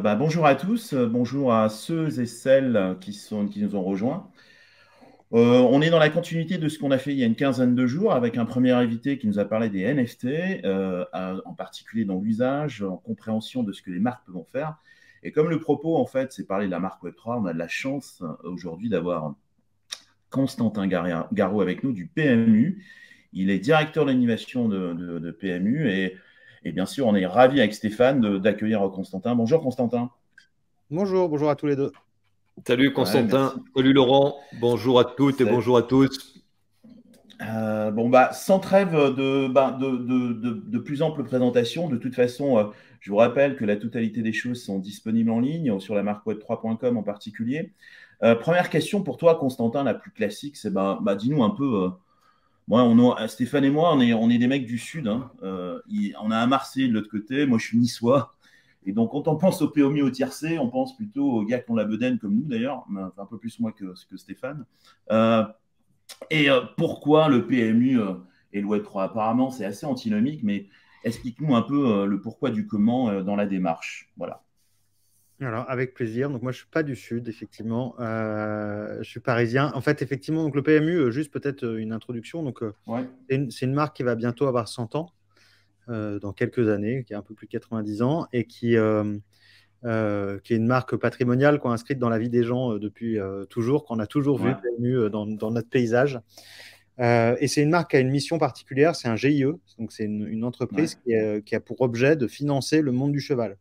Bonjour à tous, bonjour à ceux et celles qui nous ont rejoints. On est dans la continuité de ce qu'on a fait il y a une quinzaine de jours avec un premier invité qui nous a parlé des NFT, en particulier dans l'usage, en compréhension de ce que les marques peuvent en faire. Et comme le propos, en fait, c'est parler de la marque Web3, on a de la chance aujourd'hui d'avoir Constantin Garot avec nous du PMU. Il est directeur de l'innovation de PMU et bien sûr, on est ravi avec Stéphane d'accueillir Constantin. Bonjour Constantin. Bonjour, bonjour à tous les deux. Salut Ouais, Constantin, merci. salut Laurent, bonjour à toutes et bonjour à tous. Sans trêve de plus ample présentation, de toute façon, je vous rappelle que la totalité des choses sont disponibles en ligne, sur la marque web3.com en particulier. Première question pour toi, Constantin, la plus classique, c'est dis-nous un peu. Stéphane et moi, on est des mecs du Sud, hein. On a un Marseille de l'autre côté, moi je suis niçois. Et donc, quand on pense au POMI au tiercé, on pense plutôt aux gars qui ont la bedaine, comme nous d'ailleurs, mais enfin, un peu plus moi que Stéphane. Euh, Pourquoi le PMU et le Web3? Apparemment, c'est assez antinomique, mais explique-nous un peu le pourquoi du comment dans la démarche. Voilà. Alors, avec plaisir. Donc, moi, je ne suis pas du Sud, effectivement. Je suis parisien. En fait, effectivement, donc, le PMU, juste peut-être une introduction. Donc, Ouais, c'est une marque qui va bientôt avoir 100 ans, dans quelques années, qui a un peu plus de 90 ans, et qui est une marque patrimoniale qu'on a inscrite dans la vie des gens depuis toujours, qu'on a toujours vu ouais, PMU dans notre paysage. Et c'est une marque qui a une mission particulière, c'est un GIE, donc c'est une ouais, entreprise qui a pour objet de financer le monde du cheval.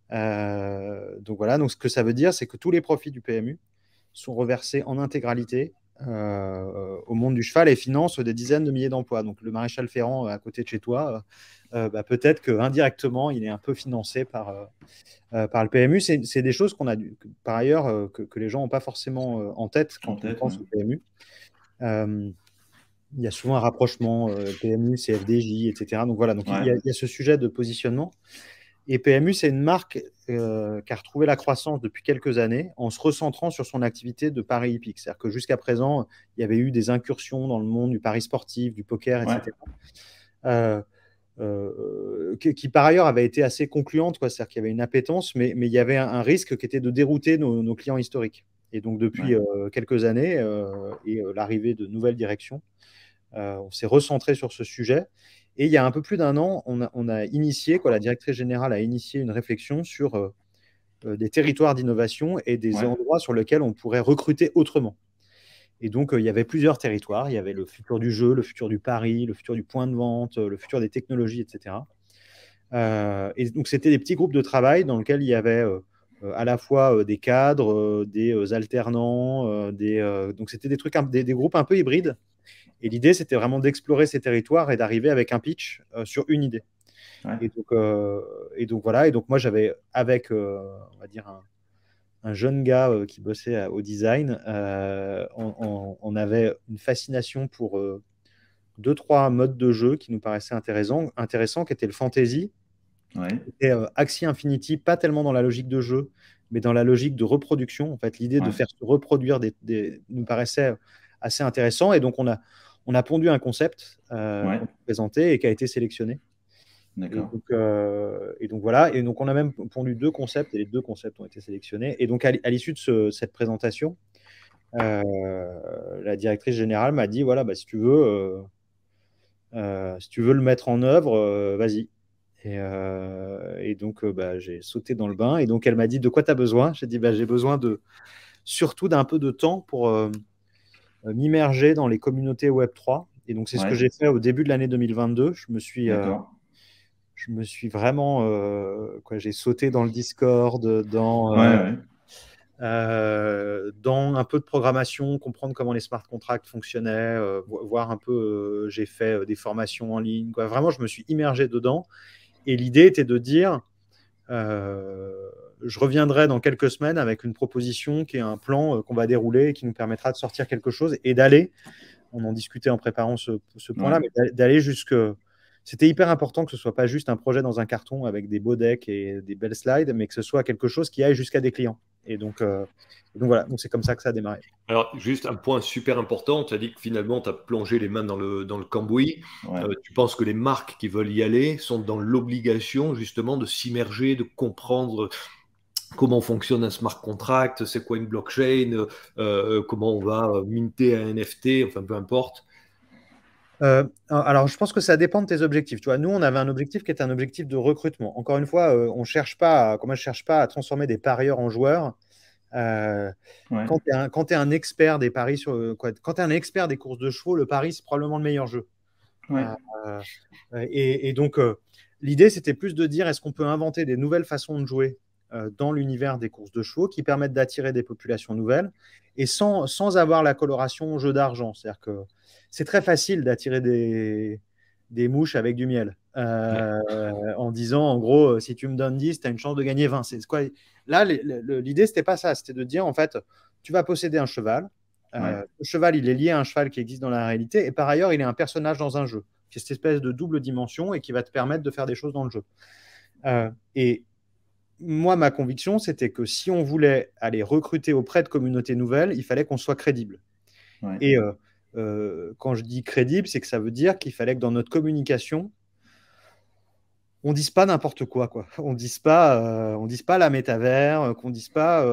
Donc voilà, donc ce que ça veut dire, c'est que tous les profits du PMU sont reversés en intégralité au monde du cheval et financent des dizaines de milliers d'emplois. Donc le maréchal Ferrand à côté de chez toi, peut-être qu'indirectement, il est un peu financé par le PMU. C'est des choses qu'on a par ailleurs que les gens n'ont pas forcément en tête en quand on tête. Ouais. pense au PMU. Euh, il y a souvent un rapprochement PMU, CFDJ, etc. Donc voilà, donc Ouais, il y a ce sujet de positionnement. Et PMU, c'est une marque qui a retrouvé la croissance depuis quelques années en se recentrant sur son activité de paris hippique. C'est-à-dire que jusqu'à présent, il y avait eu des incursions dans le monde du pari sportif, du poker, ouais, etc. Euh, qui par ailleurs avait été assez concluante, quoi. C'est-à-dire qu'il y avait une appétence, mais il y avait un risque qui était de dérouter nos clients historiques. Et donc depuis ouais, quelques années et l'arrivée de nouvelles directions, on s'est recentré sur ce sujet. Et il y a un peu plus d'un an, on a initié, quoi, la directrice générale a initié une réflexion sur des territoires d'innovation et des ouais, endroits sur lesquels on pourrait recruter autrement. Et donc, il y avait plusieurs territoires. Il y avait le futur du jeu, le futur du pari, le futur du point de vente, le futur des technologies, etc. Et donc, c'était des petits groupes de travail dans lesquels il y avait à la fois des cadres, des alternants, donc c'était des trucs, des groupes un peu hybrides. Et l'idée, c'était vraiment d'explorer ces territoires et d'arriver avec un pitch sur une idée. ouais. Et donc voilà. Et donc moi, j'avais avec, on va dire, un jeune gars qui bossait au design, on avait une fascination pour deux, trois modes de jeu qui nous paraissaient intéressants, qui étaient le fantasy Ouais, et Axie Infinity, pas tellement dans la logique de jeu, mais dans la logique de reproduction. En fait, l'idée de ouais, faire se reproduire nous paraissait assez intéressant. Et donc, on a pondu un concept ouais, qu'on a présenté et qui a été sélectionné. Et d'accord. donc voilà. Et donc, on a même pondu deux concepts et les deux concepts ont été sélectionnés. Et donc, à l'issue de cette présentation, la directrice générale m'a dit, voilà, bah, si tu veux le mettre en œuvre, vas-y. Et donc, bah, j'ai sauté dans le bain. Et donc, elle m'a dit, de quoi tu as besoin? J'ai dit, bah, j'ai besoin surtout d'un peu de temps pour m'immerger dans les communautés Web3. Et donc, c'est ce que Ouais, j'ai fait au début de l'année 2022. d'accord. Je me suis vraiment, j'ai sauté dans le Discord, Ouais, ouais, dans un peu de programmation, comprendre comment les smart contracts fonctionnaient, voir un peu, j'ai fait des formations en ligne, quoi. Vraiment, je me suis immergé dedans. Et l'idée était de dire, euh, je reviendrai dans quelques semaines avec une proposition qui est un plan qu'on va dérouler et qui nous permettra de sortir quelque chose et d'aller, on en discutait en préparant ce ouais. point-là, mais d'aller jusque... C'était hyper important que ce soit pas juste un projet dans un carton avec des beaux decks et des belles slides, mais que ce soit quelque chose qui aille jusqu'à des clients. Et donc voilà, donc c'est comme ça que ça a démarré. Alors, juste un point super important, tu as dit que finalement, tu as plongé les mains dans le cambouis. Ouais. Tu penses que les marques qui veulent y aller sont dans l'obligation justement de s'immerger, de comprendre comment fonctionne un smart contract, c'est quoi une blockchain, comment on va minter un NFT, enfin peu importe. Alors, je pense que ça dépend de tes objectifs. Tu vois, nous, on avait un objectif qui était un objectif de recrutement. Encore une fois, on cherche pas, comme je cherche pas à transformer des parieurs en joueurs. Euh, Ouais, quand tu es un expert des paris quand tu es un expert des courses de chevaux, le pari, c'est probablement le meilleur jeu. ouais, Euh, euh, et donc, l'idée, c'était plus de dire est-ce qu'on peut inventer des nouvelles façons de jouer dans l'univers des courses de chevaux qui permettent d'attirer des populations nouvelles et sans avoir la coloration jeu d'argent. C'est-à-dire que c'est très facile d'attirer des mouches avec du miel en disant, en gros, si tu me donnes 10, tu as une chance de gagner 20. C'est quoi. Là, l'idée, c'était pas ça. C'était de dire, en fait, tu vas posséder un cheval. ouais, Le cheval, il est lié à un cheval qui existe dans la réalité. Et par ailleurs, il est un personnage dans un jeu. C'est cette espèce de double dimension et qui va te permettre de faire des choses dans le jeu. Et moi, ma conviction, c'était que si on voulait aller recruter auprès de communautés nouvelles, il fallait qu'on soit crédible. ouais, Et quand je dis crédible, c'est que ça veut dire qu'il fallait que dans notre communication, on dise pas n'importe quoi, quoi. On dise pas la métavers, qu'on dise pas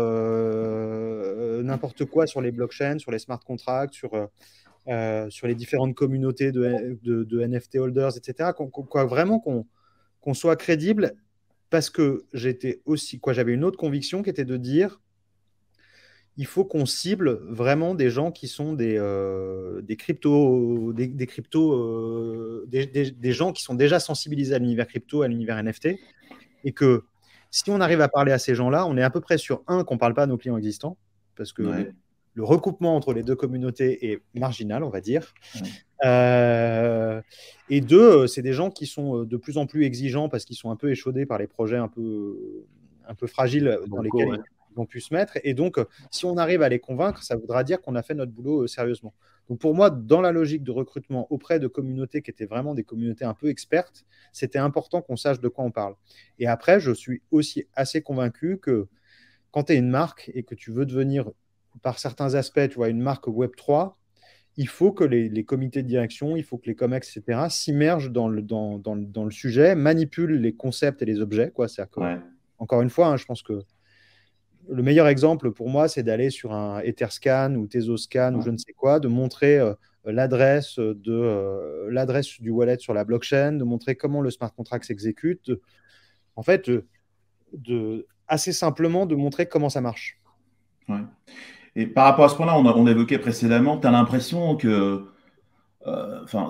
n'importe quoi sur les blockchains, sur les smart contracts, sur les différentes communautés de NFT holders, etc. Vraiment qu'on soit crédible, parce que j'avais une autre conviction qui était de dire il faut qu'on cible vraiment des gens qui sont des gens qui sont déjà sensibilisés à l'univers crypto, à l'univers NFT, et que si on arrive à parler à ces gens-là, on est à peu près sur qu'on ne parle pas à nos clients existants, parce que ouais, le recoupement entre les deux communautés est marginal, on va dire. ouais. Et deux, c'est des gens qui sont de plus en plus exigeants parce qu'ils sont un peu échaudés par les projets un peu fragiles dans Banco, lesquels ouais. ils ont pu se mettre. Et donc, si on arrive à les convaincre, ça voudra dire qu'on a fait notre boulot sérieusement. Donc, pour moi, dans la logique de recrutement auprès de communautés qui étaient vraiment des communautés un peu expertes, c'était important qu'on sache de quoi on parle. Et après, je suis aussi assez convaincu que quand tu es une marque et que tu veux devenir, par certains aspects, tu vois, une marque Web3, il faut que les comités de direction, il faut que les COMEX, etc., s'immergent dans le sujet, manipulent les concepts et les objets, quoi. C'est-à-dire que, Ouais. encore une fois, je pense que le meilleur exemple pour moi, c'est d'aller sur un Etherscan ou Tezoscan ou je ne sais quoi, de montrer l'adresse du wallet sur la blockchain, de montrer comment le smart contract s'exécute, en fait, assez simplement de montrer comment ça marche. Ouais. Et par rapport à ce point-là, on évoquait précédemment, tu as l'impression que, enfin,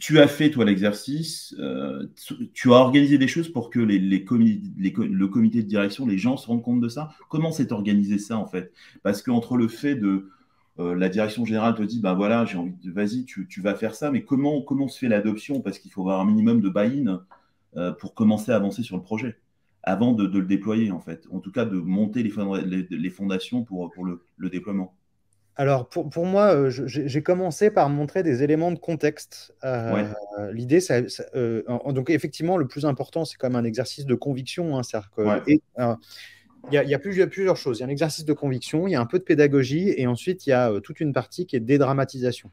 tu as fait, toi, l'exercice, tu as organisé des choses pour que le comité de direction, les gens se rendent compte de ça. Comment s'est organisé ça, en fait? Parce qu'entre le fait de, la direction générale te dit, ben voilà, j'ai envie de, vas-y, tu vas faire ça, mais comment se fait l'adoption? Parce qu'il faut avoir un minimum de buy-in pour commencer à avancer sur le projet, avant de le déployer, en fait. En tout cas, de monter les fondations pour le déploiement. Alors, pour moi, j'ai commencé par montrer des éléments de contexte. Ouais, L'idée, donc effectivement, le plus important, c'est quand même un exercice de conviction, hein. C'est-à-dire que, ouais, il y a plusieurs choses. Il y a un exercice de conviction, il y a un peu de pédagogie, et ensuite, il y a toute une partie qui est dédramatisation.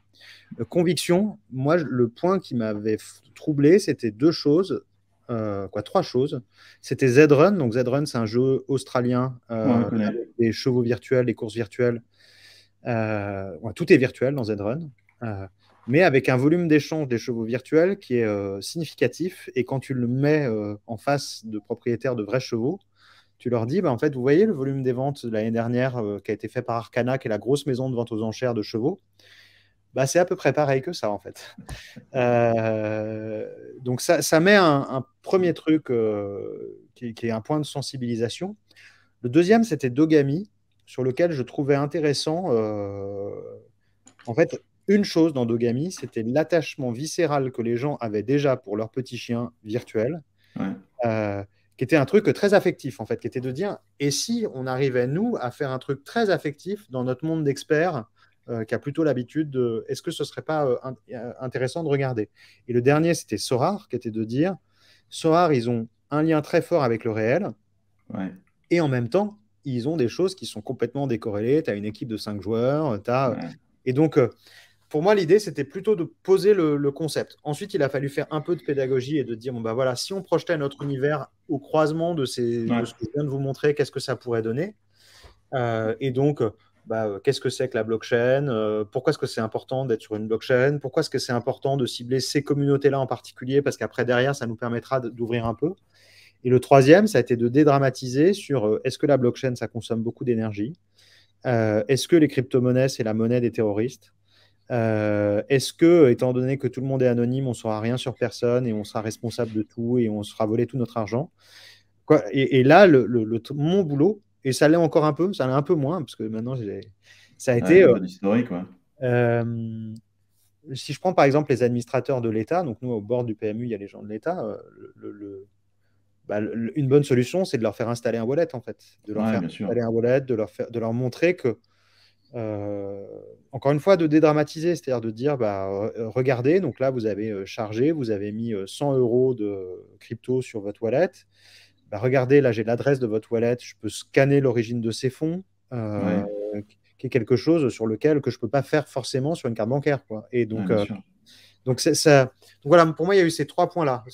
Conviction, moi, le point qui m'avait troublé, c'était deux choses, trois choses. C'était Z-Run. Donc, Z-Run, c'est un jeu australien ouais, on le connaît. avec des chevaux virtuels, des courses virtuelles. Tout est virtuel dans Z-Run, mais avec un volume d'échange des chevaux virtuels qui est significatif. Et quand tu le mets en face de propriétaires de vrais chevaux, tu leur dis, bah, en fait, vous voyez le volume des ventes de l'année dernière qui a été fait par Arcana, qui est la grosse maison de vente aux enchères de chevaux. Bah, c'est à peu près pareil que ça, en fait. Donc, ça met un premier truc qui est un point de sensibilisation. Le deuxième, c'était Dogami, sur lequel je trouvais intéressant. En fait, une chose dans Dogami, c'était l'attachement viscéral que les gens avaient déjà pour leur petit chien virtuel, Ouais, euh, qui était un truc très affectif, en fait, qui était de dire, et si on arrivait, nous, à faire un truc très affectif dans notre monde d'experts, qui a plutôt l'habitude de, est-ce que ce serait pas intéressant de regarder? Et le dernier, c'était Sorar, qui était de dire, Sorar, ils ont un lien très fort avec le réel, ouais, et en même temps, ils ont des choses qui sont complètement décorrélées. Tu as une équipe de 5 joueurs. ouais, Et donc, pour moi, l'idée, c'était plutôt de poser le concept. Ensuite, il a fallu faire un peu de pédagogie et de dire, bon, bah voilà, si on projetait notre univers au croisement de ce que je viens de vous montrer, qu'est-ce que ça pourrait donner? Et donc, qu'est-ce que c'est que la blockchain? Pourquoi est-ce que c'est important d'être sur une blockchain? Pourquoi est-ce que c'est important de cibler ces communautés-là en particulier? Parce qu'après, derrière, ça nous permettra d'ouvrir un peu. Et le troisième, ça a été de dédramatiser sur est-ce que la blockchain, ça consomme beaucoup d'énergie? Est-ce que les crypto-monnaies, c'est la monnaie des terroristes? Est-ce que, étant donné que tout le monde est anonyme, on ne saura rien sur personne et on sera responsable de tout et on se fera voler tout notre argent? Et là, mon boulot, et ça l'est encore un peu, ça l'est un peu moins, parce que maintenant, ça a été... un peu d'historique, si je prends par exemple les administrateurs de l'État, donc nous, au bord du PMU, il y a les gens de l'État, une bonne solution, c'est de leur faire installer un wallet, en fait. De leur faire installer un wallet, de leur montrer que, encore une fois, de dédramatiser, c'est-à-dire de dire, regardez, donc là, vous avez chargé, vous avez mis 100 € de crypto sur votre wallet. Regardez, là, j'ai l'adresse de votre wallet, je peux scanner l'origine de ces fonds, qui est quelque chose sur lequel que je ne peux pas faire forcément sur une carte bancaire, quoi. Et donc, donc voilà, pour moi, il y a eu ces 3 points-là.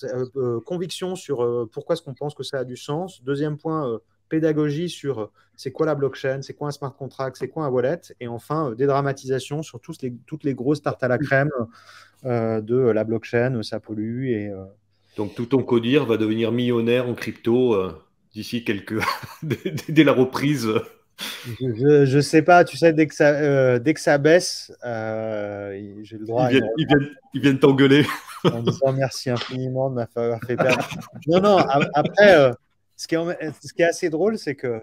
Conviction sur pourquoi est-ce qu'on pense que ça a du sens. Deuxième point, pédagogie sur c'est quoi la blockchain, c'est quoi un smart contract, c'est quoi un wallet. Et enfin, dédramatisation sur toutes les grosses tartes à la crème de la blockchain, ça pollue. Et, donc tout ton codir va devenir millionnaire en crypto d'ici dès la reprise. Je sais pas, tu sais, dès que ça baisse, j'ai le droit. Ils viennent t'engueuler. En disant merci infiniment de m'avoir fait perdre. Non, après, ce qui est assez drôle, c'est que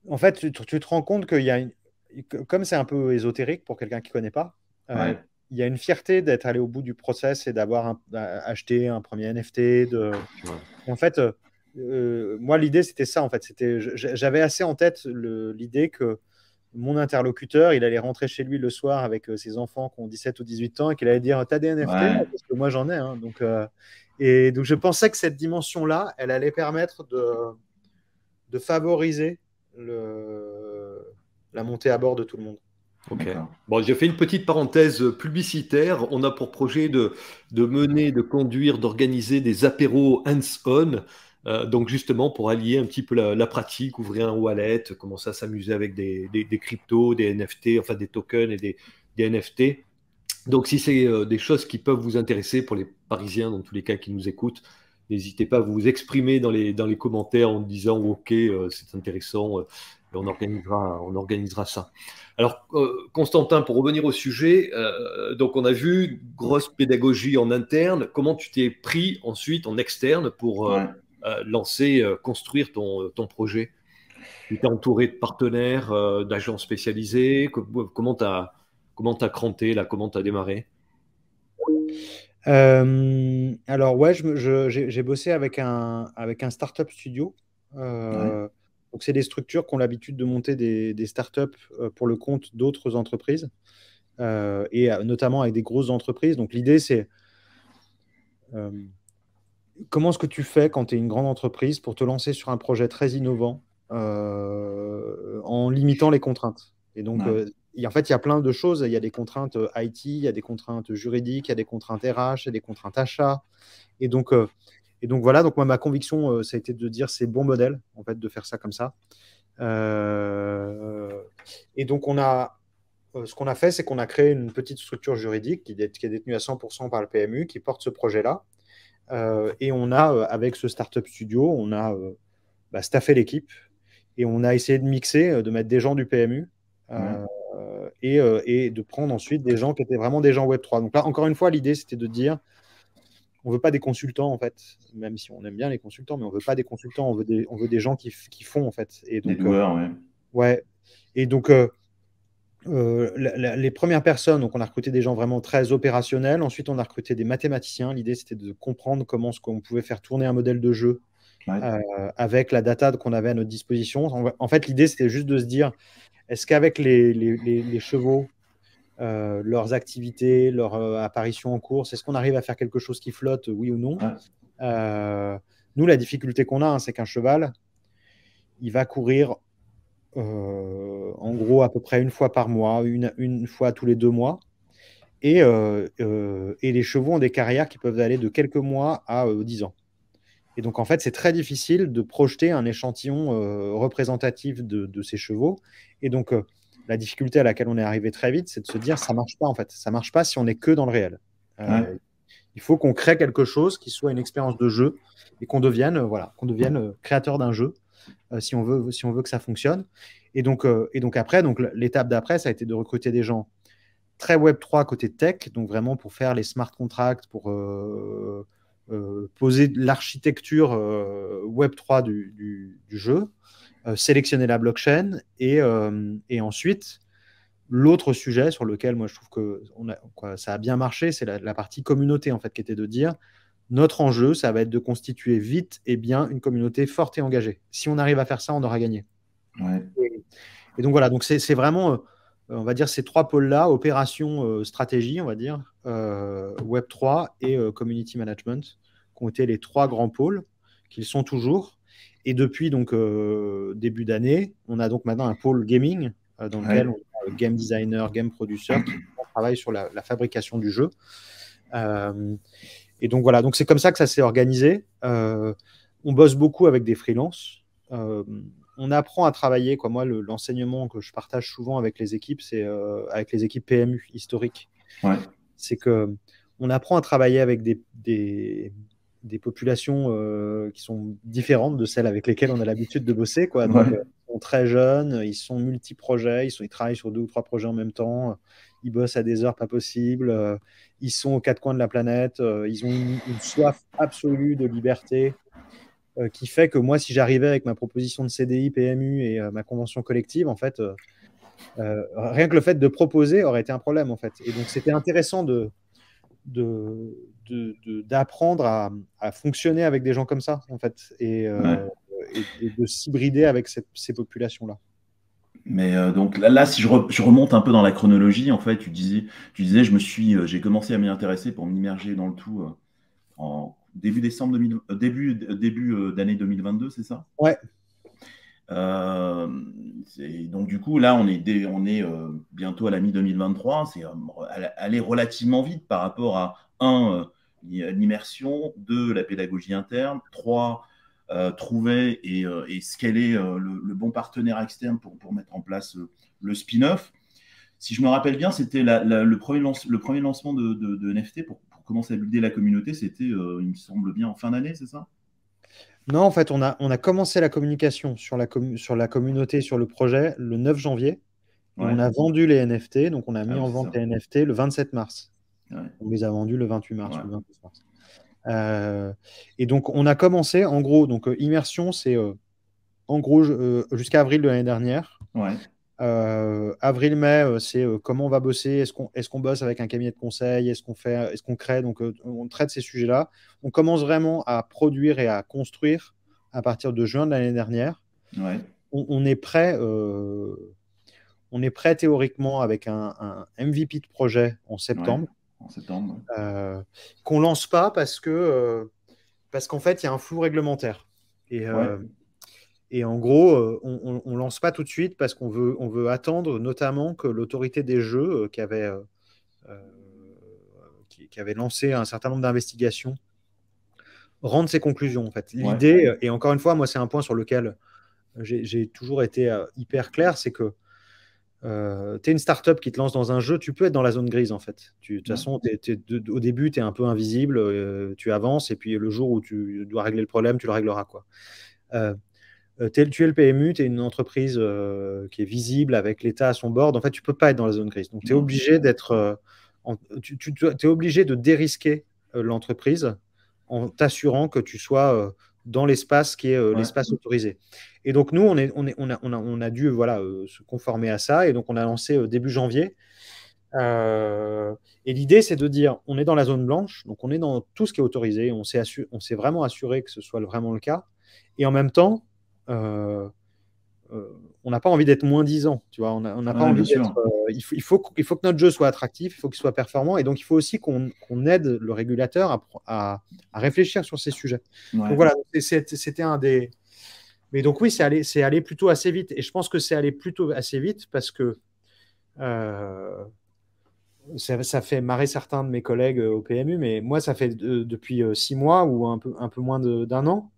en fait, tu te rends compte qu'il y a comme c'est un peu ésotérique pour quelqu'un qui ne connaît pas, il y a une fierté d'être allé au bout du process et d'avoir acheté un premier NFT. En fait, moi, l'idée, c'était ça. En fait, j'avais assez en tête l'idée que mon interlocuteur, il allait rentrer chez lui le soir avec ses enfants qui ont 17 ou 18 ans et qu'il allait dire t'as des NFT? Parce que moi, j'en ai. Hein. Donc, je pensais que cette dimension-là, elle allait permettre de favoriser la montée à bord de tout le monde. Ok. Bon, j'ai fait une petite parenthèse publicitaire. On a pour projet de mener, de conduire, d'organiser des apéros hands-on. Donc justement pour allier un petit peu la pratique, ouvrir un wallet, commencer à s'amuser avec des cryptos, des NFT, enfin des tokens et des NFT. Donc si c'est des choses qui peuvent vous intéresser pour les Parisiens dans tous les cas qui nous écoutent, n'hésitez pas à vous exprimer dans les commentaires en disant ok c'est intéressant. Et on organisera ça. Alors, Constantin, pour revenir au sujet, donc on a vu grosse pédagogie en interne. Comment tu t'es pris ensuite en externe pour construire ton projet? Tu t'es entouré de partenaires, d'agents spécialisés. Comment tu as cranté là? Comment tu as démarré? Alors ouais, j'ai bossé avec un startup studio. Donc c'est des structures qui ont l'habitude de monter des startups pour le compte d'autres entreprises et notamment avec des grosses entreprises. Donc l'idée c'est comment est-ce que tu fais quand tu es une grande entreprise pour te lancer sur un projet très innovant en limitant les contraintes. Et donc en fait, il y a plein de choses. Il y a des contraintes IT, il y a des contraintes juridiques, il y a des contraintes RH, il y a des contraintes achats. Et donc voilà, donc moi, ma conviction, ça a été de dire c'est bon modèle, en fait, de faire ça comme ça. Et donc, ce qu'on a fait, c'est qu'on a créé une petite structure juridique qui est détenue à 100% par le PMU, qui porte ce projet-là. Et on a, avec ce startup studio, on a staffé l'équipe et on a essayé de mixer, de mettre des gens du PMU et de prendre ensuite des gens qui étaient vraiment des gens Web3. Donc là, encore une fois, l'idée, c'était de dire on ne veut pas des consultants, en fait, même si on aime bien les consultants, mais on ne veut pas des consultants, on veut des gens qui font, en fait. Et donc, des doueurs, ouais. Et donc, les premières personnes, donc on a recruté des gens vraiment très opérationnels. Ensuite, on a recruté des mathématiciens. L'idée, c'était de comprendre comment on pouvait faire tourner un modèle de jeu avec la data qu'on avait à notre disposition. En fait, l'idée, c'était juste de se dire, est-ce qu'avec les chevaux, leurs activités, leur apparition en course, est-ce qu'on arrive à faire quelque chose qui flotte, oui ou non? Nous, la difficulté qu'on a, c'est qu'un cheval, il va courir en gros à peu près une fois par mois, une fois tous les 2 mois. Et les chevaux ont des carrières qui peuvent aller de quelques mois à 10 ans. Et donc, en fait, c'est très difficile de projeter un échantillon représentatif de ces chevaux. Et donc, la difficulté à laquelle on est arrivé très vite, c'est de se dire, ça ne marche pas, en fait. Ça ne marche pas si on n'est que dans le réel. Ouais. Il faut qu'on crée quelque chose qui soit une expérience de jeu et qu'on devienne, créateur d'un jeu si on veut que ça fonctionne. Et donc après, l'étape d'après, ça a été de recruter des gens très Web3 côté tech, donc vraiment pour faire les smart contracts, pour poser l'architecture Web3 du jeu, sélectionner la blockchain et ensuite, l'autre sujet sur lequel moi je trouve que ça a bien marché, c'est la partie communauté en fait, qui était de dire notre enjeu, ça va être de constituer vite et bien une communauté forte et engagée. Si on arrive à faire ça, on aura gagné. Ouais. Et donc voilà, donc c'est vraiment, on va dire, ces 3 pôles-là, opération, stratégie, on va dire, Web3 et community management, qui ont été les 3 grands pôles, qu'ils sont toujours. Et depuis donc début d'année, on a donc maintenant un pôle gaming dans lequel on a game designer, game producer qui travaille sur la fabrication du jeu. Et donc voilà, donc c'est comme ça que ça s'est organisé. On bosse beaucoup avec des freelances. On apprend à travailler, quoi. Moi, l'enseignement que je partage souvent avec les équipes, c'est avec les équipes PMU historiques. Ouais. C'est qu'on apprend à travailler avec des populations qui sont différentes de celles avec lesquelles on a l'habitude de bosser, quoi. Donc, ils sont très jeunes, ils sont multi-projets, ils travaillent sur 2 ou 3 projets en même temps, ils bossent à des heures pas possibles, ils sont aux 4 coins de la planète, ils ont une soif absolue de liberté qui fait que moi, si j'arrivais avec ma proposition de CDI, PMU et ma convention collective, en fait, rien que le fait de proposer aurait été un problème, en fait. Et donc, c'était intéressant d'apprendre à fonctionner avec des gens comme ça, en fait, et de s'hybrider avec ces populations-là. Mais donc là si je remonte un peu dans la chronologie, en fait, tu disais, j'ai commencé à m'y intéresser pour m'immerger dans le tout en début décembre début d'année 2022, c'est ça? Ouais. Donc du coup là on est bientôt à la mi-2023, c'est allé relativement vite par rapport à l'immersion, 2 la pédagogie interne, 3 trouver et scaler le bon partenaire externe pour mettre en place le spin-off. Si je me rappelle bien, c'était le premier lancement de NFT pour commencer à builder la communauté, c'était, il me semble bien, en fin d'année, c'est ça? Non, en fait, on a commencé la communication sur la communauté, sur le projet, le 9 janvier. Et on a vendu les NFT, donc on a mis en vente les NFT le 27 mars. Ouais. On les a vendus le 28 mars, le 29 mars. Et donc, on a commencé, en gros, donc immersion, c'est en gros jusqu'à avril de l'année dernière. Ouais. Avril-mai, c'est comment on va bosser, est-ce qu'on bosse avec un cabinet de conseil, est-ce qu'on crée, donc on traite ces sujets-là. On commence vraiment à produire et à construire à partir de juin de l'année dernière. Ouais. On est prêt théoriquement avec un MVP de projet en septembre. Ouais, en septembre. Qu'on lance pas parce qu'en fait, il y a un flou réglementaire. Et en gros, on lance pas tout de suite parce qu'on veut attendre notamment que l'autorité des jeux qui avait lancé un certain nombre d'investigations rende ses conclusions. En fait. L'idée, et encore une fois, moi, c'est un point sur lequel j'ai toujours été hyper clair, c'est que tu es une startup qui te lance dans un jeu, tu peux être dans la zone grise en fait. De toute façon, au début, tu es un peu invisible, tu avances et puis le jour où tu dois régler le problème, tu le régleras, quoi. Tu es le PMU, tu es une entreprise qui est visible avec l'État à son bord. En fait, tu ne peux pas être dans la zone grise. Donc, tu es obligé t'es obligé de dérisquer l'entreprise en t'assurant que tu sois dans l'espace qui est l'espace autorisé. Et donc, nous, on a dû se conformer à ça. Et donc, on a lancé début janvier. Et l'idée, c'est de dire, on est dans la zone blanche, donc on est dans tout ce qui est autorisé. On s'est vraiment assuré que ce soit vraiment le cas. Et en même temps, on n'a pas envie d'être moins 10 ans, tu vois. On n'a pas envie d'être. Il faut que notre jeu soit attractif, il faut qu'il soit performant, et donc il faut aussi qu'on aide le régulateur à réfléchir sur ces sujets. Donc voilà, c'était un des Mais donc oui, c'est allé plutôt assez vite. Et je pense que c'est allé plutôt assez vite parce que ça fait marrer certains de mes collègues au PMU, mais moi, ça fait depuis 6 mois ou un peu moins d'un an.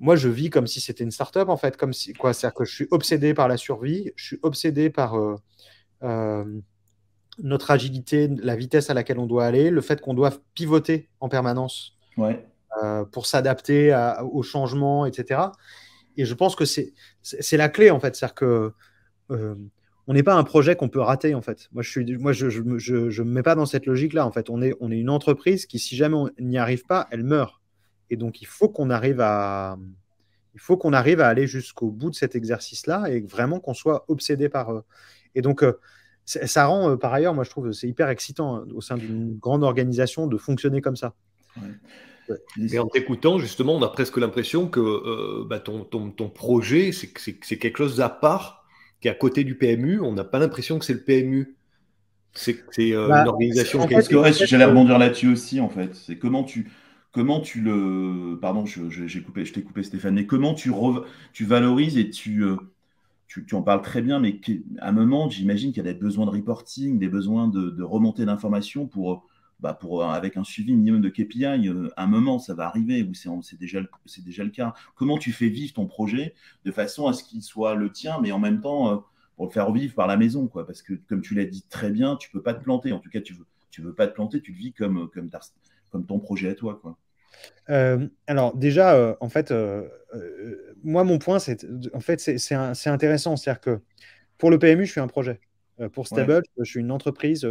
Moi, je vis comme si c'était une start-up, en fait. Comme si, quoi, c'est-à-dire que je suis obsédé par la survie, je suis obsédé par euh, notre agilité, la vitesse à laquelle on doit aller, le fait qu'on doit pivoter en permanence Ouais. pour s'adapter aux changements, etc. Et je pense que c'est la clé, en fait. C'est-à-dire que on n'est pas un projet qu'on peut rater, en fait. Moi, je me mets pas dans cette logique-là, en fait. On est une entreprise qui, si jamais on n'y arrive pas, elle meurt. Et donc, il faut qu'on arrive à aller jusqu'au bout de cet exercice-là et vraiment qu'on soit obsédé par eux. Et donc, ça rend, par ailleurs, moi, je trouve, c'est hyper excitant hein, au sein d'une grande organisation de fonctionner comme ça. Ouais. Mais en t'écoutant, justement, on a presque l'impression que ton projet, c'est quelque chose à part, qui est à côté du PMU. On n'a pas l'impression que c'est le PMU. C'est une organisation qui a été... J'allais rebondir là-dessus aussi, en fait. C'est comment tu le... Pardon, je t'ai coupé, Stéphane, mais comment tu valorises et tu en parles très bien, mais à un moment, j'imagine qu'il y a des besoins de reporting, des besoins de remontée d'informations avec un suivi minimum de KPI. À un moment, ça va arriver, ou c'est déjà le cas. Comment tu fais vivre ton projet de façon à ce qu'il soit le tien, mais en même temps, pour le faire vivre par la maison, quoi. Parce que, comme tu l'as dit très bien, tu peux pas te planter. En tout cas, tu veux pas te planter, tu le vis comme ton projet à toi, quoi. Alors déjà, en fait, moi, mon point, c'est intéressant. C'est-à-dire que pour le PMU, je suis un projet. Pour Stable, Ouais. je suis une entreprise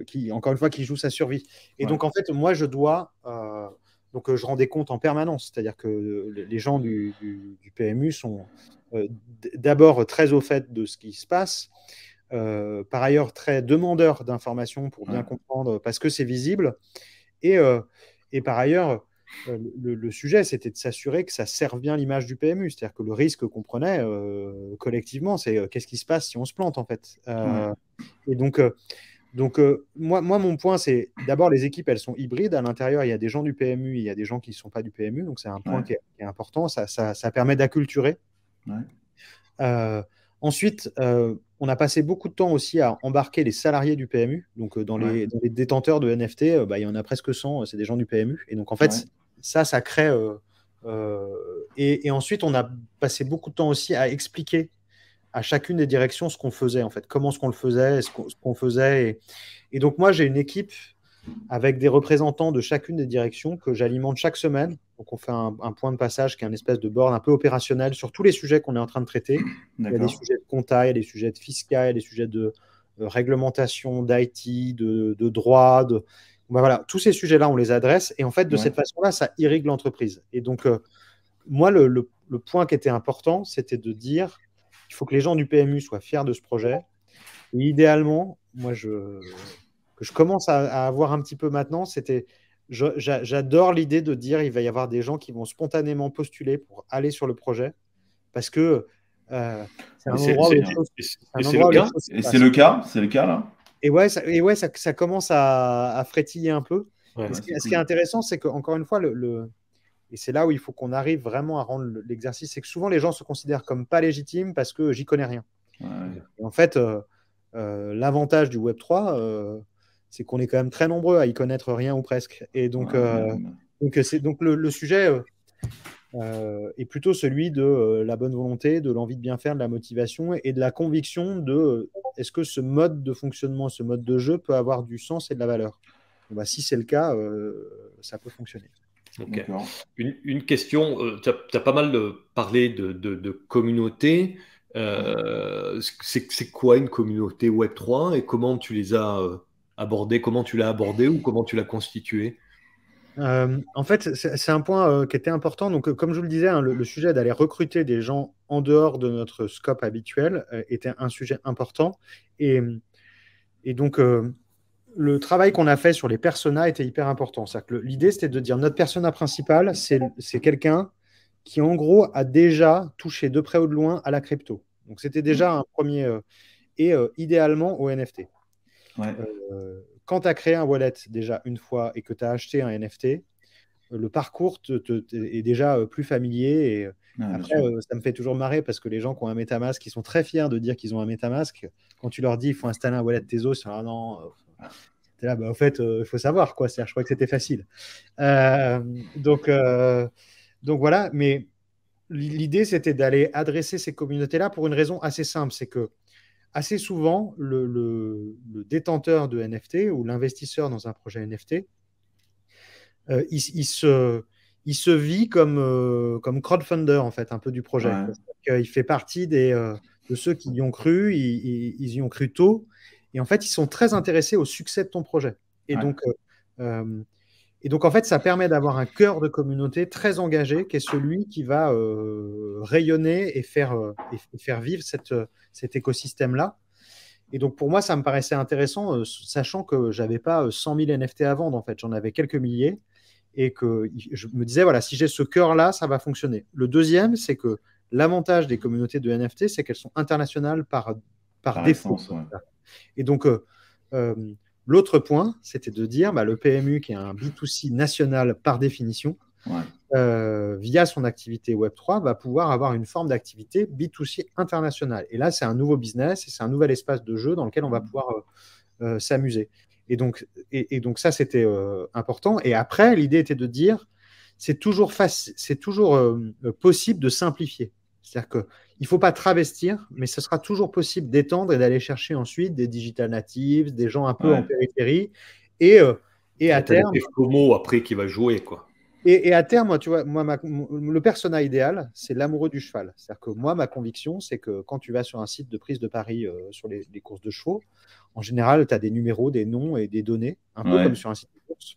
qui, encore une fois, qui joue sa survie. Et Ouais. donc, en fait, moi, je dois... donc, je rends des comptes en permanence. C'est-à-dire que les gens du PMU sont d'abord très au fait de ce qui se passe. Par ailleurs, très demandeurs d'informations pour bien Ouais. comprendre, parce que c'est visible. Et par ailleurs, le sujet, c'était de s'assurer que ça serve bien l'image du PMU. C'est-à-dire que le risque qu'on prenait collectivement, c'est qu'est-ce qui se passe si on se plante, en fait. Et donc, moi, mon point, c'est d'abord, les équipes, elles sont hybrides. À l'intérieur, il y a des gens du PMU, il y a des gens qui ne sont pas du PMU. Donc, c'est un point Ouais. qui est important. Ça permet d'acculturer. Ouais. Ensuite, on a passé beaucoup de temps aussi à embarquer les salariés du PMU. Donc, dans les détenteurs de NFT, il y en a presque 100, c'est des gens du PMU. Et donc, en fait, ça crée. Et ensuite, on a passé beaucoup de temps aussi à expliquer à chacune des directions ce qu'on faisait, en fait, comment ce qu'on le faisait, ce qu'on faisait. Et donc, moi, j'ai une équipe avec des représentants de chacune des directions que j'alimente chaque semaine. Donc, on fait un point de passage qui est un espèce de board un peu opérationnel sur tous les sujets qu'on est en train de traiter. Il y a des sujets de compta, il y a des sujets de fiscal, il y a des sujets de réglementation, d'IT, de droit. Voilà, tous ces sujets-là, on les adresse. Et en fait, de cette façon-là, ça irrigue l'entreprise. Et donc, moi, le point qui était important, c'était de dire qu'il faut que les gens du PMU soient fiers de ce projet. Et idéalement, moi, que je commence à avoir un petit peu maintenant, j'adore l'idée de dire il va y avoir des gens qui vont spontanément postuler pour aller sur le projet parce que c'est un endroit où les choses Et c'est le cas là. Et ouais, ça commence à frétiller un peu. Ce qui est intéressant, c'est qu'encore une fois, et c'est là où il faut qu'on arrive vraiment à rendre l'exercice, c'est que souvent les gens se considèrent comme pas légitimes parce que j'y connais rien. Et en fait, l'avantage du Web3, c'est qu'on est quand même très nombreux à y connaître rien ou presque. Et donc, le sujet est plutôt celui de la bonne volonté, de l'envie de bien faire, de la motivation et de la conviction de est-ce que ce mode de fonctionnement, ce mode de jeu peut avoir du sens et de la valeur. Si c'est le cas, ça peut fonctionner. Okay. Une question, tu as pas mal parlé de communauté. C'est quoi une communauté Web3 et comment tu les as abordées, comment tu l'as abordée ou comment tu l'as constituée? En fait, c'est un point qui était important. Donc, comme je vous le disais, hein, le sujet d'aller recruter des gens en dehors de notre scope habituel était un sujet important. Et donc, le travail qu'on a fait sur les personas était hyper important. L'idée, c'était de dire notre persona principal, c'est quelqu'un qui, en gros, a déjà touché de près ou de loin à la crypto. Donc, c'était déjà un premier... idéalement au NFT. Quand tu as créé un wallet déjà une fois et que tu as acheté un NFT, le parcours est déjà plus familier. Et après, ça me fait toujours marrer parce que les gens qui ont un MetaMask, ils sont très fiers de dire qu'ils ont un MetaMask. Quand tu leur dis il faut installer un wallet Tezos, ils sont là, non. Là, bah, en fait, il faut savoir quoi. Je crois que c'était facile. Donc voilà. Mais l'idée, c'était d'aller adresser ces communautés-là pour une raison assez simple, c'est que assez souvent, le détenteur de NFT ou l'investisseur dans un projet NFT, il se vit comme crowdfunder, en fait, un peu du projet. Il fait partie de ceux qui y ont cru, ils y ont cru tôt. Et en fait, ils sont très intéressés au succès de ton projet. Et donc, en fait, ça permet d'avoir un cœur de communauté très engagé, qui est celui qui va rayonner et faire vivre cet écosystème-là. Et donc, pour moi, ça me paraissait intéressant, sachant que je n'avais pas 100 000 NFT à vendre, en fait. J'en avais quelques milliers. Et que je me disais, voilà, si j'ai ce cœur-là, ça va fonctionner. Le deuxième, c'est que l'avantage des communautés de NFT, c'est qu'elles sont internationales par défaut. Et donc, l'autre point, c'était de dire, le PMU, qui est un B2C national par définition, via son activité Web3, va pouvoir avoir une forme d'activité B2C internationale. Et là, c'est un nouveau business et c'est un nouvel espace de jeu dans lequel on va pouvoir s'amuser. Et donc ça, c'était important. Et après, l'idée était de dire, c'est toujours possible de simplifier. C'est-à-dire qu'il ne faut pas travestir, mais ce sera toujours possible d'étendre et d'aller chercher ensuite des digital natives, des gens un peu en périphérie. Et à terme... FOMO après qui va jouer, quoi. Et à terme, tu vois, le persona idéal, c'est l'amoureux du cheval. C'est-à-dire que moi, ma conviction, c'est que quand tu vas sur un site de prise de paris sur les courses de chevaux, en général, tu as des numéros, des noms et des données, un peu comme sur un site de course.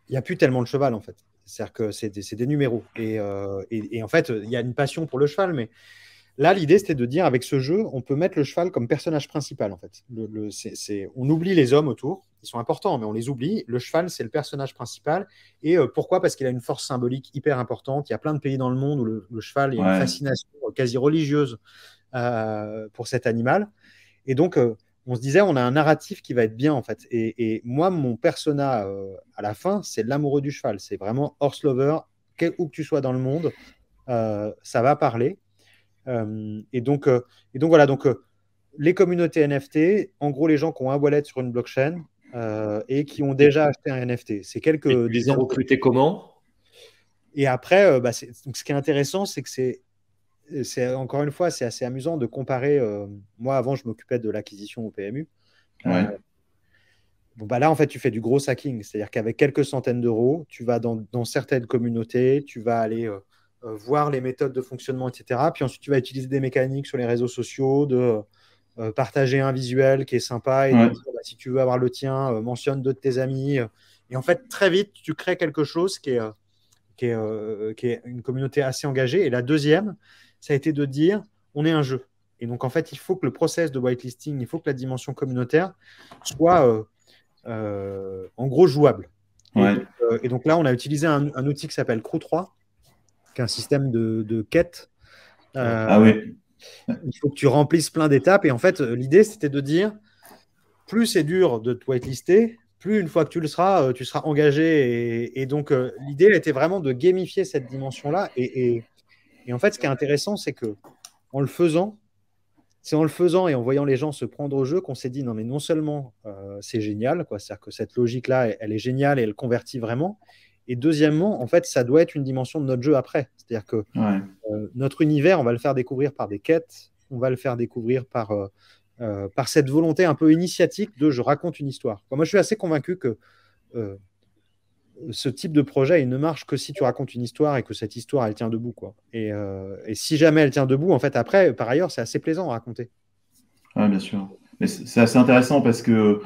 Il n'y a plus tellement de cheval, en fait. C'est-à-dire que c'est des numéros. Et en fait, il y a une passion pour le cheval, mais là, l'idée, c'était de dire, avec ce jeu, on peut mettre le cheval comme personnage principal, en fait. On oublie les hommes autour. Ils sont importants, mais on les oublie. Le cheval, c'est le personnage principal. Et pourquoi ? Parce qu'il a une force symbolique hyper importante. Il y a plein de pays dans le monde où le cheval, il y a une fascination quasi religieuse pour cet animal. Et donc, on se disait, on a un narratif qui va être bien, en fait. Et moi, mon persona, à la fin, c'est l'amoureux du cheval. C'est vraiment horse lover, où que tu sois dans le monde, ça va parler. Et donc voilà, les communautés NFT, en gros, les gens qui ont un wallet sur une blockchain et qui ont déjà acheté un NFT. C'est quelques et tu les as recrutés comment ? Et après, donc ce qui est intéressant, c'est que encore une fois, c'est assez amusant de comparer. Moi, avant, je m'occupais de l'acquisition au PMU. Là, en fait, tu fais du gros hacking. C'est-à-dire qu'avec quelques centaines d'euros, tu vas dans certaines communautés, tu vas aller voir les méthodes de fonctionnement, etc. Puis ensuite, tu vas utiliser des mécaniques sur les réseaux sociaux, de partager un visuel qui est sympa et de dire, si tu veux avoir le tien, mentionne deux de tes amis. Et en fait, très vite, tu crées quelque chose qui est une communauté assez engagée. Et la deuxième, ça a été de dire, on est un jeu. Et donc, en fait, il faut que le process de whitelisting, il faut que la dimension communautaire soit en gros jouable. Et donc là, on a utilisé un outil qui s'appelle Crew3, qui est un système de quête. Il faut que tu remplisses plein d'étapes. Et en fait, l'idée, c'était de dire, plus c'est dur de te whitelister, plus une fois que tu seras engagé. Et donc, l'idée, elle était vraiment de gamifier cette dimension-là. Et en fait, ce qui est intéressant, c'est que en le faisant et en voyant les gens se prendre au jeu qu'on s'est dit, non, mais non seulement c'est génial, quoi, c'est-à-dire que cette logique-là, elle est géniale et elle convertit vraiment. Et deuxièmement, en fait, ça doit être une dimension de notre jeu après. C'est-à-dire que notre univers, on va le faire découvrir par des quêtes, on va le faire découvrir par cette volonté un peu initiatique de je raconte une histoire. Moi, je suis assez convaincu que ce type de projet, il ne marche que si tu racontes une histoire et que cette histoire, elle tient debout, quoi. Et si jamais elle tient debout, en fait, après, par ailleurs, c'est assez plaisant à raconter. Oui, bien sûr. Mais c'est assez intéressant parce que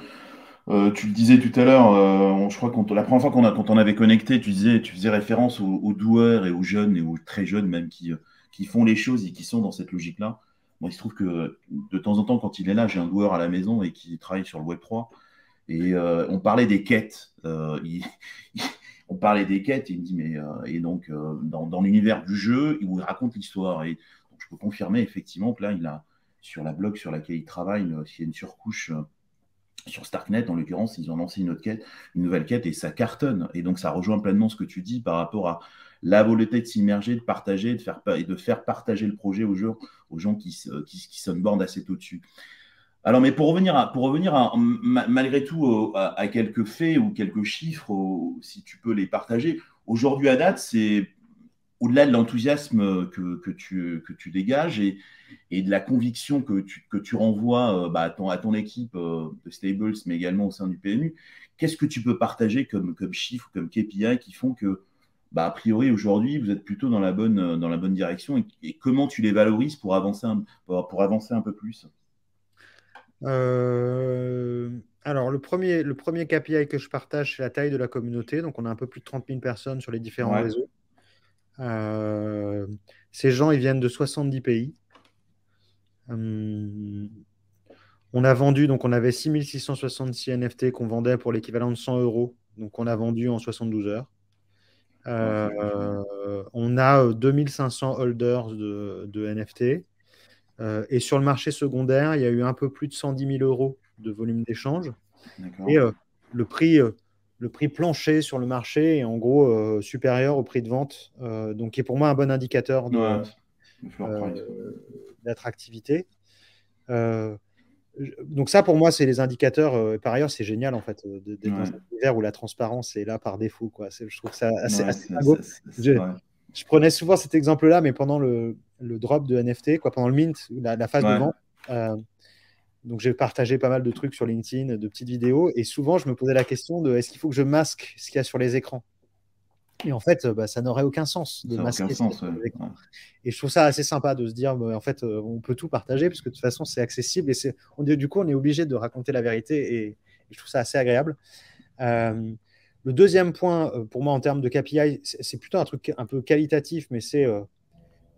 tu le disais tout à l'heure, je crois que la première fois quand on avait connecté, tu faisais référence aux doueurs et aux jeunes et aux très jeunes même qui font les choses et qui sont dans cette logique-là. Bon, il se trouve que de temps en temps, quand il est là, j'ai un doueur à la maison et qui travaille sur le Web3. Et on parlait des quêtes. On parlait des quêtes et il me dit, mais et donc dans l'univers du jeu, il vous raconte l'histoire. Et donc, je peux confirmer effectivement que là, il a sur la blog sur laquelle il travaille, il y a une surcouche Sur Starknet, en l'occurrence, ils ont lancé une nouvelle quête et ça cartonne. Et donc, ça rejoint pleinement ce que tu dis par rapport à la volonté de s'immerger, de partager, de faire partager le projet aux gens qui s'onboardent assez au-dessus. Alors, mais pour revenir malgré tout à quelques faits ou quelques chiffres, si tu peux les partager, aujourd'hui à date, c'est au-delà de l'enthousiasme que tu dégages et de la conviction que tu renvoies à ton équipe de Stables, mais également au sein du PMU, qu'est-ce que tu peux partager comme chiffres, comme KPI qui font que, a priori, aujourd'hui, vous êtes plutôt dans la bonne direction et comment tu les valorises pour avancer un peu plus? Alors, le premier KPI que je partage, c'est la taille de la communauté. Donc, on a un peu plus de 30 000 personnes sur les différents Ouais. réseaux. Ces gens, ils viennent de 70 pays. On a vendu, donc on avait 6666 NFT qu'on vendait pour l'équivalent de 100 €. Donc, on a vendu en 72 heures. On a 2500 holders de NFT. Et sur le marché secondaire, il y a eu un peu plus de 110 000 € de volume d'échange. Et le prix plancher sur le marché est en gros supérieur au prix de vente, donc qui est pour moi un bon indicateur d'attractivité. Donc ça, pour moi, c'est les indicateurs. Par ailleurs, c'est génial en fait d'être dans un univers où la transparence est là par défaut, quoi. Je trouve ça assez dingo. Je prenais souvent cet exemple-là, mais pendant le drop de NFT, pendant le mint, la phase de vente. Donc, j'ai partagé pas mal de trucs sur LinkedIn, de petites vidéos. Et souvent, je me posais la question de est-ce qu'il faut que je masque ce qu'il y a sur les écrans? Et en fait, ça n'aurait aucun sens de masquer ce qu'il y a sur les écrans. Et je trouve ça assez sympa de se dire, en fait, on peut tout partager parce que de toute façon, c'est accessible. Et du coup, on est obligé de raconter la vérité. Et je trouve ça assez agréable. Le deuxième point, pour moi, en termes de KPI, c'est plutôt un truc un peu qualitatif, mais c'est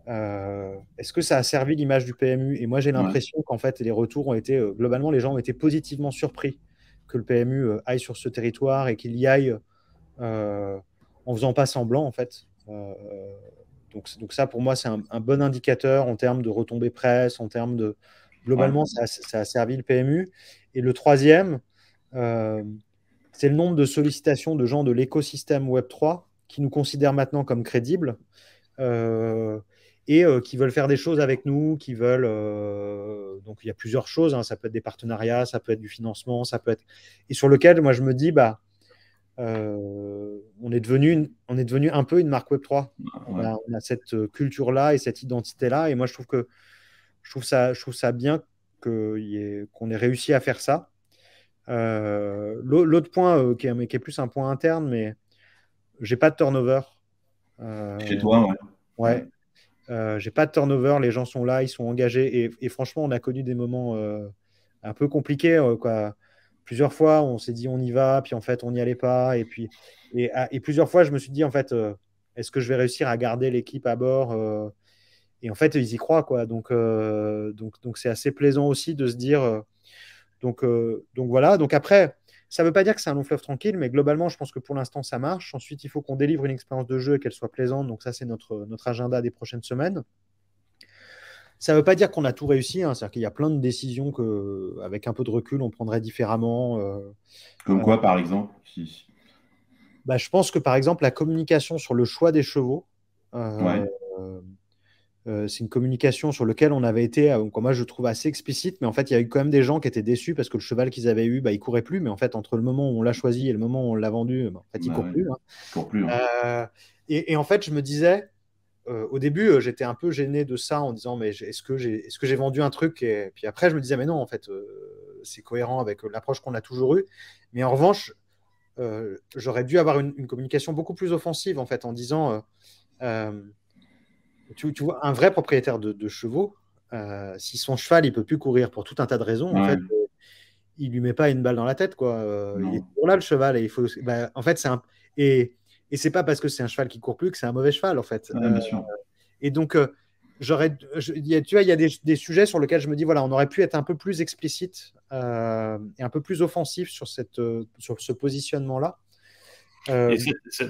est-ce que ça a servi l'image du PMU? Et moi, j'ai l'impression qu'en fait, les retours ont été, globalement, les gens ont été positivement surpris que le PMU aille sur ce territoire et qu'il y aille en faisant pas semblant, en fait. Donc ça, pour moi, c'est un bon indicateur en termes de retombées presse, en termes de... Globalement, ça a servi le PMU. Et le troisième, c'est le nombre de sollicitations de gens de l'écosystème Web3 qui nous considèrent maintenant comme crédibles et qui veulent faire des choses avec nous, qui veulent... donc, il y a plusieurs choses. Ça peut être des partenariats, ça peut être du financement, ça peut être... Et sur lequel, moi, je me dis, on est devenu un peu une marque Web3. On a cette culture-là et cette identité-là. Et moi, je trouve ça bien qu'on ait réussi à faire ça. L'autre point qui est plus un point interne, mais j'ai pas de turnover. Chez toi, ouais. J'ai pas de turnover, les gens sont là, ils sont engagés et franchement, on a connu des moments un peu compliqués, quoi. Plusieurs fois, on s'est dit on y va, puis en fait, on n'y allait pas. Et plusieurs fois, je me suis dit en fait, est-ce que je vais réussir à garder l'équipe à bord et en fait, ils y croient, quoi. Donc c'est assez plaisant aussi de se dire. Donc voilà. Donc après, ça ne veut pas dire que c'est un long fleuve tranquille, mais globalement, je pense que pour l'instant, ça marche. Ensuite, il faut qu'on délivre une expérience de jeu et qu'elle soit plaisante. Donc ça, c'est notre agenda des prochaines semaines. Ça ne veut pas dire qu'on a tout réussi. C'est-à-dire qu'il y a plein de décisions qu'avec un peu de recul, on prendrait différemment. Comme quoi, par exemple? Je pense que, par exemple, la communication sur le choix des chevaux, c'est une communication sur laquelle on avait été, moi je trouve assez explicite, mais en fait il y a eu quand même des gens qui étaient déçus parce que le cheval qu'ils avaient eu, il courait plus, mais en fait entre le moment où on l'a choisi et le moment où on l'a vendu, en fait il court plus. Il court plus. Et en fait je me disais, au début j'étais un peu gêné de ça en disant mais est-ce que j'ai vendu un truc et puis après je me disais mais non en fait c'est cohérent avec l'approche qu'on a toujours eue, mais en revanche j'aurais dû avoir une communication beaucoup plus offensive en fait en disant tu vois, un vrai propriétaire de chevaux, si son cheval il peut plus courir pour tout un tas de raisons, en fait, il lui met pas une balle dans la tête, quoi. Il est toujours là le cheval et il faut. En fait, et c'est pas parce que c'est un cheval qui court plus que c'est un mauvais cheval, en fait. Bien sûr. Et donc tu vois, il y a des sujets sur lesquels je me dis voilà, on aurait pu être un peu plus explicite et un peu plus offensif sur ce positionnement-là.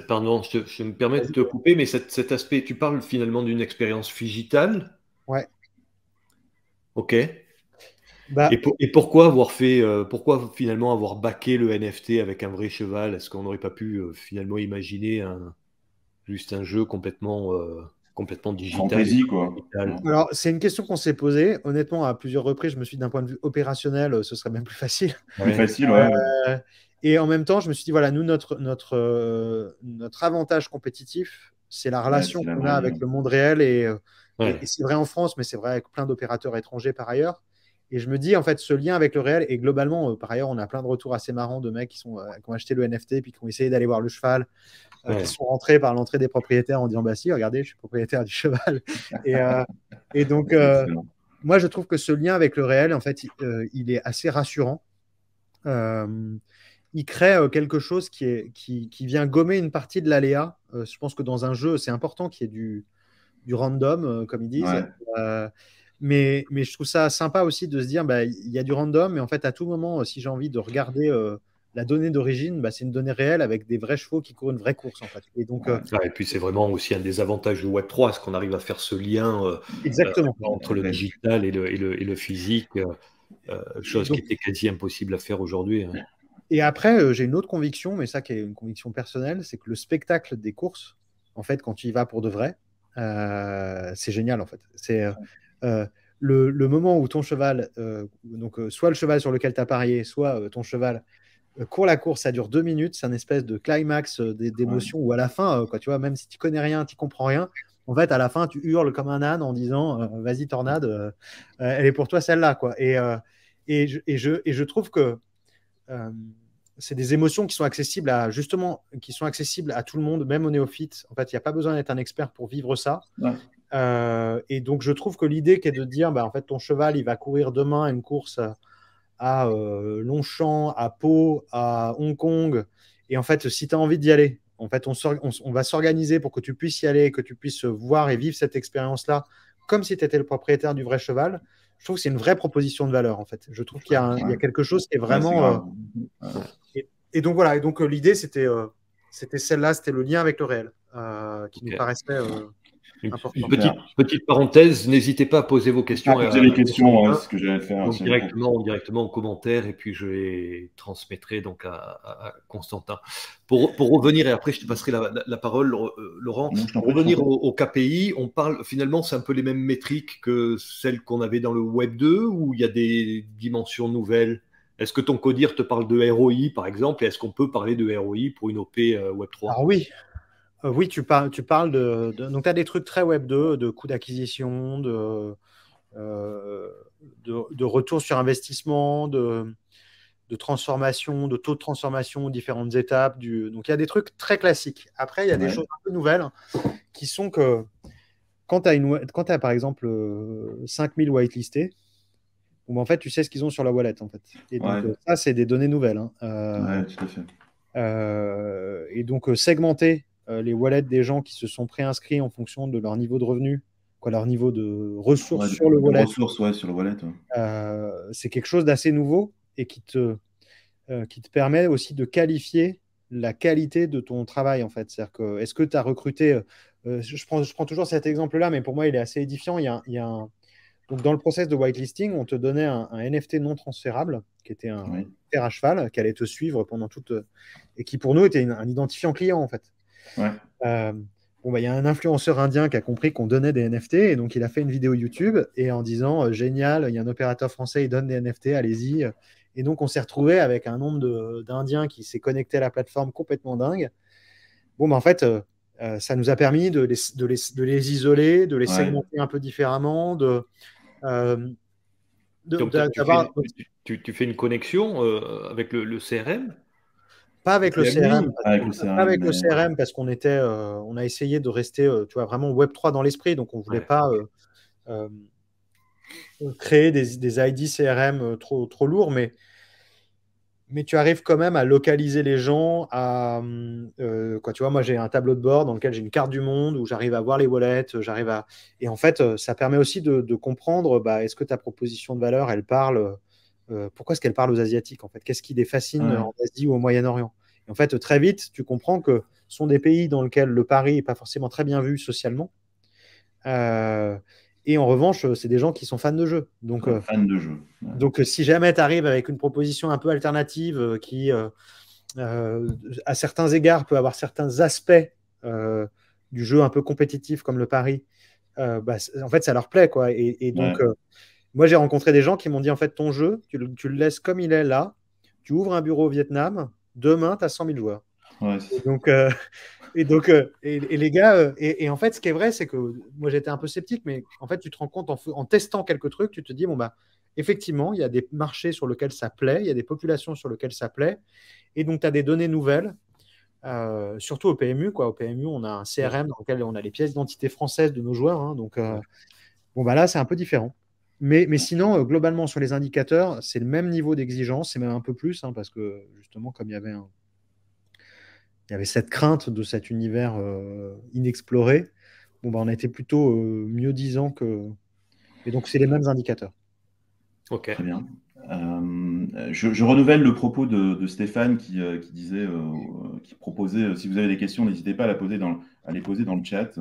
Pardon, je me permets de te couper, mais cet aspect, tu parles finalement d'une expérience digitale. Ouais. Ok. Bah, Et pourquoi avoir pourquoi finalement avoir backé le NFT avec un vrai cheval? Est-ce qu'on n'aurait pas pu finalement imaginer juste un jeu complètement digital et Fantaisie, quoi. digital? alors, c'est une question qu'on s'est posée. Honnêtement, à plusieurs reprises, je me suis dit d'un point de vue opérationnel, ce serait même plus facile. Plus Ouais. facile, ouais. Euh, et en même temps, je me suis dit, voilà, nous, notre avantage compétitif, c'est la Ouais, relation c'est la qu'on a vraie vie, avec ouais. le monde réel. Et Ouais. c'est vrai en France, mais c'est vrai avec plein d'opérateurs étrangers par ailleurs. Et je me dis, en fait, ce lien avec le réel, et globalement, par ailleurs, on a plein de retours assez marrants de mecs qui ont acheté le NFT, puis qui ont essayé d'aller voir le cheval, qui Ouais. sont rentrés par l'entrée des propriétaires en disant, bah si, regardez, je suis propriétaire du cheval. Et, et donc, C'est excellent. moi, je trouve que ce lien avec le réel, en fait, il est assez rassurant. Euh, il crée quelque chose qui vient gommer une partie de l'aléa. Je pense que dans un jeu, c'est important qu'il y ait du random, comme ils disent. Ouais, Euh, mais je trouve ça sympa aussi de se dire, bah, il y a du random, mais en fait, à tout moment, si j'ai envie de regarder la donnée d'origine, bah, c'est une donnée réelle avec des vrais chevaux qui courent une vraie course, en fait. Et donc, ouais, Ouais, et puis c'est vraiment aussi un des avantages de Web3, est-ce qu'on arrive à faire ce lien exactement. entre le exact. digital et le physique, Et chose qui donc, était quasi impossible à faire aujourd'hui, hein. et après, j'ai une autre conviction, mais ça qui est une conviction personnelle, c'est que le spectacle des courses, en fait, quand tu y vas pour de vrai, c'est génial, en fait. C'est euh, le moment où ton cheval, soit le cheval sur lequel tu as parié, soit ton cheval court la course, ça dure 2 minutes, c'est un espèce de climax Ouais, d'émotion où à la fin, quoi, tu vois, même si tu connais rien, tu comprends rien, en fait, à la fin, tu hurles comme un âne en disant vas-y, tornade, elle est pour toi celle-là, quoi. Et je trouve que euh, c'est des émotions qui sont accessibles à justement, qui sont accessibles à tout le monde, même aux néophytes. En fait, il n'y a pas besoin d'être un expert pour vivre ça. ouais, Et donc, je trouve que l'idée qui est de dire, bah, en fait, ton cheval, il va courir demain une course à Longchamp, à Pau, à Hong Kong. Et en fait, si tu as envie d'y aller, en fait, on va s'organiser pour que tu puisses y aller, que tu puisses voir et vivre cette expérience-là comme si tu étais le propriétaire du vrai cheval. Je trouve que c'est une vraie proposition de valeur, en fait. Je trouve qu'il y a ouais. quelque chose qui est Ouais, c'est vraiment. grave. Ouais. Et donc voilà, et donc l'idée, c'était celle-là, c'était le lien avec le réel qui nous Ok. paraissait Une important. petite, Super. petite parenthèse, n'hésitez pas à poser vos À questions poser à les questions, ouais, Constantin. c'est ce que j'allais faire Donc aussi, ouais. directement en commentaire et puis je les transmettrai donc à Constantin. Pour revenir, et après je te passerai la parole, Laurent, Non, je t'en pour prie, je t'en revenir prie. au KPI, on parle finalement, c'est un peu les mêmes métriques que celles qu'on avait dans le Web 2 ou il y a des dimensions nouvelles? Est-ce que ton codir te parle de ROI par exemple et est-ce qu'on peut parler de ROI pour une OP Web 3? Alors oui, oui, tu parles donc tu as des trucs très Web 2, de coûts d'acquisition, euh, de retour sur investissement, de transformation, de taux de transformation, différentes étapes. Donc il y a des trucs très classiques. Après, il y a des Ouais, choses un peu nouvelles qui sont que quand tu as par exemple 5000 whitelistés, bon, ben, en fait, tu sais ce qu'ils ont sur la wallet. En fait. Et donc, ouais, ça, c'est des données nouvelles, hein. ouais, tout à fait. Et donc, segmenter les wallets des gens qui se sont préinscrits en fonction de leur niveau de revenu, quoi, leur niveau de ressources Ouais, sur le de wallet, ressources, ouais, sur le wallet. Ouais. c'est quelque chose d'assez nouveau et qui te permet aussi de qualifier la qualité de ton travail, en fait. C'est-à-dire que, est-ce que tu as recruté, je prends toujours cet exemple-là, mais pour moi, il est assez édifiant. Donc, dans le process de whitelisting, on te donnait un NFT non transférable, qui était un Oui, paire à cheval, qui allait te suivre pendant toute. Et qui, pour nous, était un identifiant client, en fait. ouais, Euh, bon, bah, il y a un influenceur indien qui a compris qu'on donnait des NFT, et donc il a fait une vidéo YouTube, et en disant génial, il y a un opérateur français, il donne des NFT, allez-y. Et donc, on s'est retrouvé avec un nombre d'Indiens qui s'est connecté à la plateforme complètement dingue. Bon, bah, en fait, ça nous a permis de les isoler, de les ouais. segmenter un peu différemment, euh, Donc tu d'avoir, tu fais une connexion avec le CRM? pas avec le CRM, Avec le pas CRM, avec le mais CRM parce on a essayé de rester, tu vois, vraiment Web3 dans l'esprit, donc on voulait Ouais. pas euh, créer des ID CRM trop lourds, mais tu arrives quand même à localiser les gens. Quoi, tu vois, moi j'ai un tableau de bord dans lequel j'ai une carte du monde où j'arrive à voir les wallets, et en fait, ça permet aussi de comprendre, bah, est-ce que ta proposition de valeur, elle parle, pourquoi est-ce qu'elle parle aux Asiatiques en fait? Qu'est-ce qui les fascine ouais, en Asie ou au Moyen-Orient? Et en fait, très vite, tu comprends que ce sont des pays dans lesquels le pari n'est pas forcément très bien vu socialement. Euh, Et en revanche, c'est des gens qui sont fans de jeux. Donc, Fan de jeu. Ouais. donc si jamais tu arrives avec une proposition un peu alternative qui, à certains égards, peut avoir certains aspects du jeu un peu compétitif comme le pari, en fait, ça leur plaît, quoi. Et donc, moi, j'ai rencontré des gens qui m'ont dit, en fait, ton jeu, tu le laisses comme il est là, tu ouvres un bureau au Vietnam, demain, tu as 100 000 joueurs. Ouais. Et les gars, et en fait, ce qui est vrai, c'est que moi, j'étais un peu sceptique, mais en fait, tu te rends compte en testant quelques trucs, tu te dis, bon, bah, effectivement, il y a des marchés sur lesquels ça plaît, il y a des populations sur lesquelles ça plaît, et donc, tu as des données nouvelles, surtout au PMU, quoi. Au PMU, on a un CRM dans lequel on a les pièces d'identité françaises de nos joueurs, hein, donc, bon, bah là, c'est un peu différent. Mais sinon, globalement, sur les indicateurs, c'est le même niveau d'exigence, c'est même un peu plus, hein, parce que justement, comme il y avait cette crainte de cet univers inexploré, bon, bah, on a été plutôt mieux disant que. Et donc, c'est les mêmes indicateurs. Ok. Très bien. Je renouvelle le propos de Stéphane qui disait, qui proposait, si vous avez des questions, n'hésitez pas à les poser dans le chat.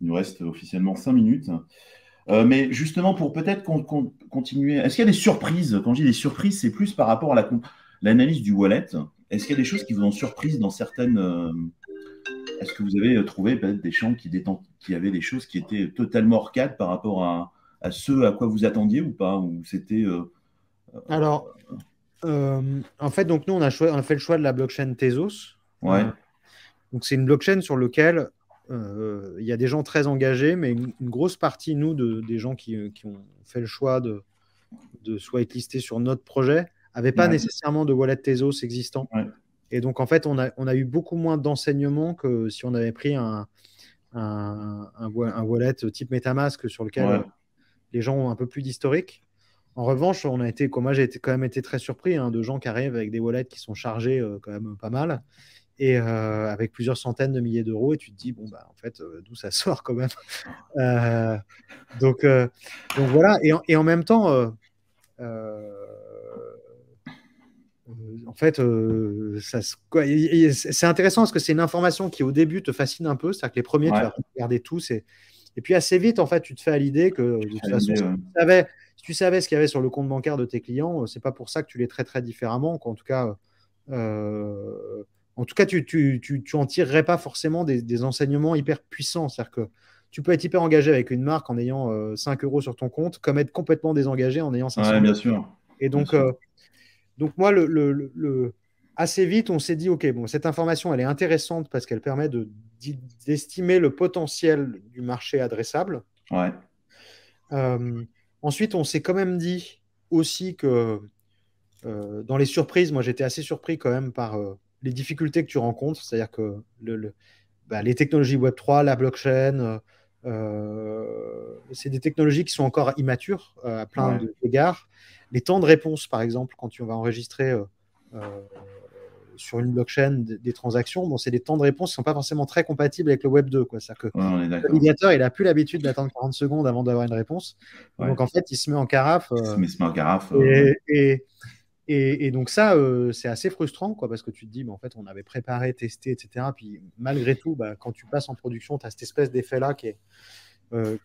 Il nous reste officiellement 5 minutes. Mais justement, pour peut-être continuer, est-ce qu'il y a des surprises? Quand je dis des surprises, c'est plus par rapport à l'analyse du wallet. Est-ce qu'il y a des choses qui vous ont surprise dans certaines. Est-ce que vous avez trouvé peut-être des gens qui avaient des choses qui étaient totalement hors cadre par rapport à ce à quoi vous attendiez ou pas? Ou c'était. Alors, en fait, donc nous, on a fait le choix de la blockchain Tezos. Ouais. Donc, c'est une blockchain sur laquelle il y a des gens très engagés, mais une grosse partie, nous, des gens qui ont fait le choix de soit être listés sur notre projet, n'avaient pas nécessairement de wallet Tezos existant. Ouais. Et donc, en fait, on a eu beaucoup moins d'enseignements que si on avait pris un wallet type MetaMask sur lequel les gens ont un peu plus d'historique. En revanche, moi, j'ai quand même été très surpris de gens qui arrivent avec des wallets qui sont chargés quand même pas mal et avec plusieurs centaines de milliers d'euros. Et tu te dis, bon, bah, en fait, d'où ça sort quand même. Donc voilà. Et en même temps, en fait, c'est intéressant parce que c'est une information qui, au début, te fascine un peu. C'est-à-dire que les premiers, tu vas regarder tous. Et puis, assez vite, en fait, tu te fais à l'idée que, de toute façon, si tu savais ce qu'il y avait sur le compte bancaire de tes clients, c'est pas pour ça que tu les traiterais différemment. En tout cas, tu en tirerais pas forcément des enseignements hyper puissants. C'est-à-dire que tu peux être hyper engagé avec une marque en ayant 5 euros sur ton compte, comme être complètement désengagé en ayant 500 euros. Bien sûr. Et donc, moi, assez vite, on s'est dit, OK, bon, cette information, elle est intéressante parce qu'elle permet d'estimer le potentiel du marché adressable. Ouais. Ensuite, on s'est quand même dit aussi que dans les surprises, moi, j'étais assez surpris quand même par les difficultés que tu rencontres. C'est-à-dire que les technologies Web3, la blockchain, c'est des technologies qui sont encore immatures à plein d'égards. Les temps de réponse, par exemple, quand tu vas enregistrer sur une blockchain des transactions, bon, c'est des temps de réponse qui ne sont pas forcément très compatibles avec le Web 2. C'est-à-dire que le navigateur, il n'a plus l'habitude d'attendre 40 secondes avant d'avoir une réponse. Donc, en fait, il se met en carafe. Il se met en carafe. Et donc ça, c'est assez frustrant, quoi, parce que tu te dis, en fait, on avait préparé, testé, etc. Puis malgré tout, quand tu passes en production, tu as cette espèce d'effet-là qui est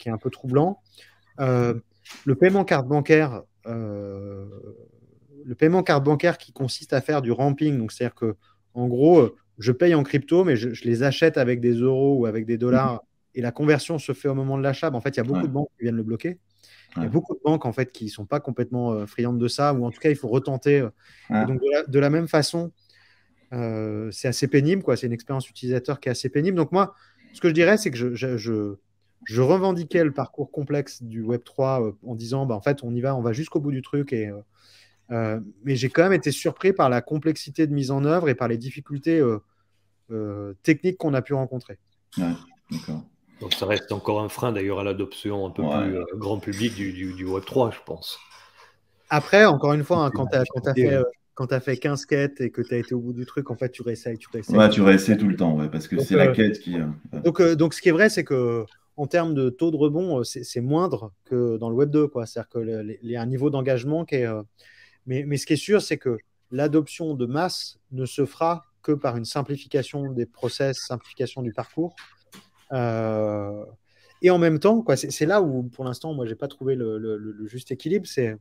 un peu troublant. Le paiement carte bancaire, qui consiste à faire du ramping, donc c'est-à-dire que, en gros, je paye en crypto, mais je les achète avec des euros ou avec des dollars, et la conversion se fait au moment de l'achat. En fait, il y a beaucoup de banques qui viennent le bloquer. Il y a beaucoup de banques en fait qui ne sont pas complètement friandes de ça, ou en tout cas il faut retenter. Et donc de la même façon, c'est assez pénible, quoi. C'est une expérience utilisateur qui est assez pénible. Donc moi, ce que je dirais, c'est que je revendiquais le parcours complexe du Web3 en disant, en fait, on y va, on va jusqu'au bout du truc. Mais j'ai quand même été surpris par la complexité de mise en œuvre et par les difficultés techniques qu'on a pu rencontrer. D'accord. Donc ça reste encore un frein d'ailleurs à l'adoption un peu plus grand public du Web3, je pense. Après, encore une fois, quand tu as fait 15 quêtes et que tu as été au bout du truc, en fait, tu réessayes. Tu réessayes tout le temps, parce que c'est la quête qui. Donc, ce qui est vrai, c'est que en termes de taux de rebond, c'est moindre que dans le Web 2, quoi. C'est-à-dire qu'il y a un niveau d'engagement qui est. Mais ce qui est sûr, c'est que l'adoption de masse ne se fera que par une simplification des process, simplification du parcours. Et en même temps, c'est là où, pour l'instant, moi, j'ai pas trouvé le juste équilibre. C'est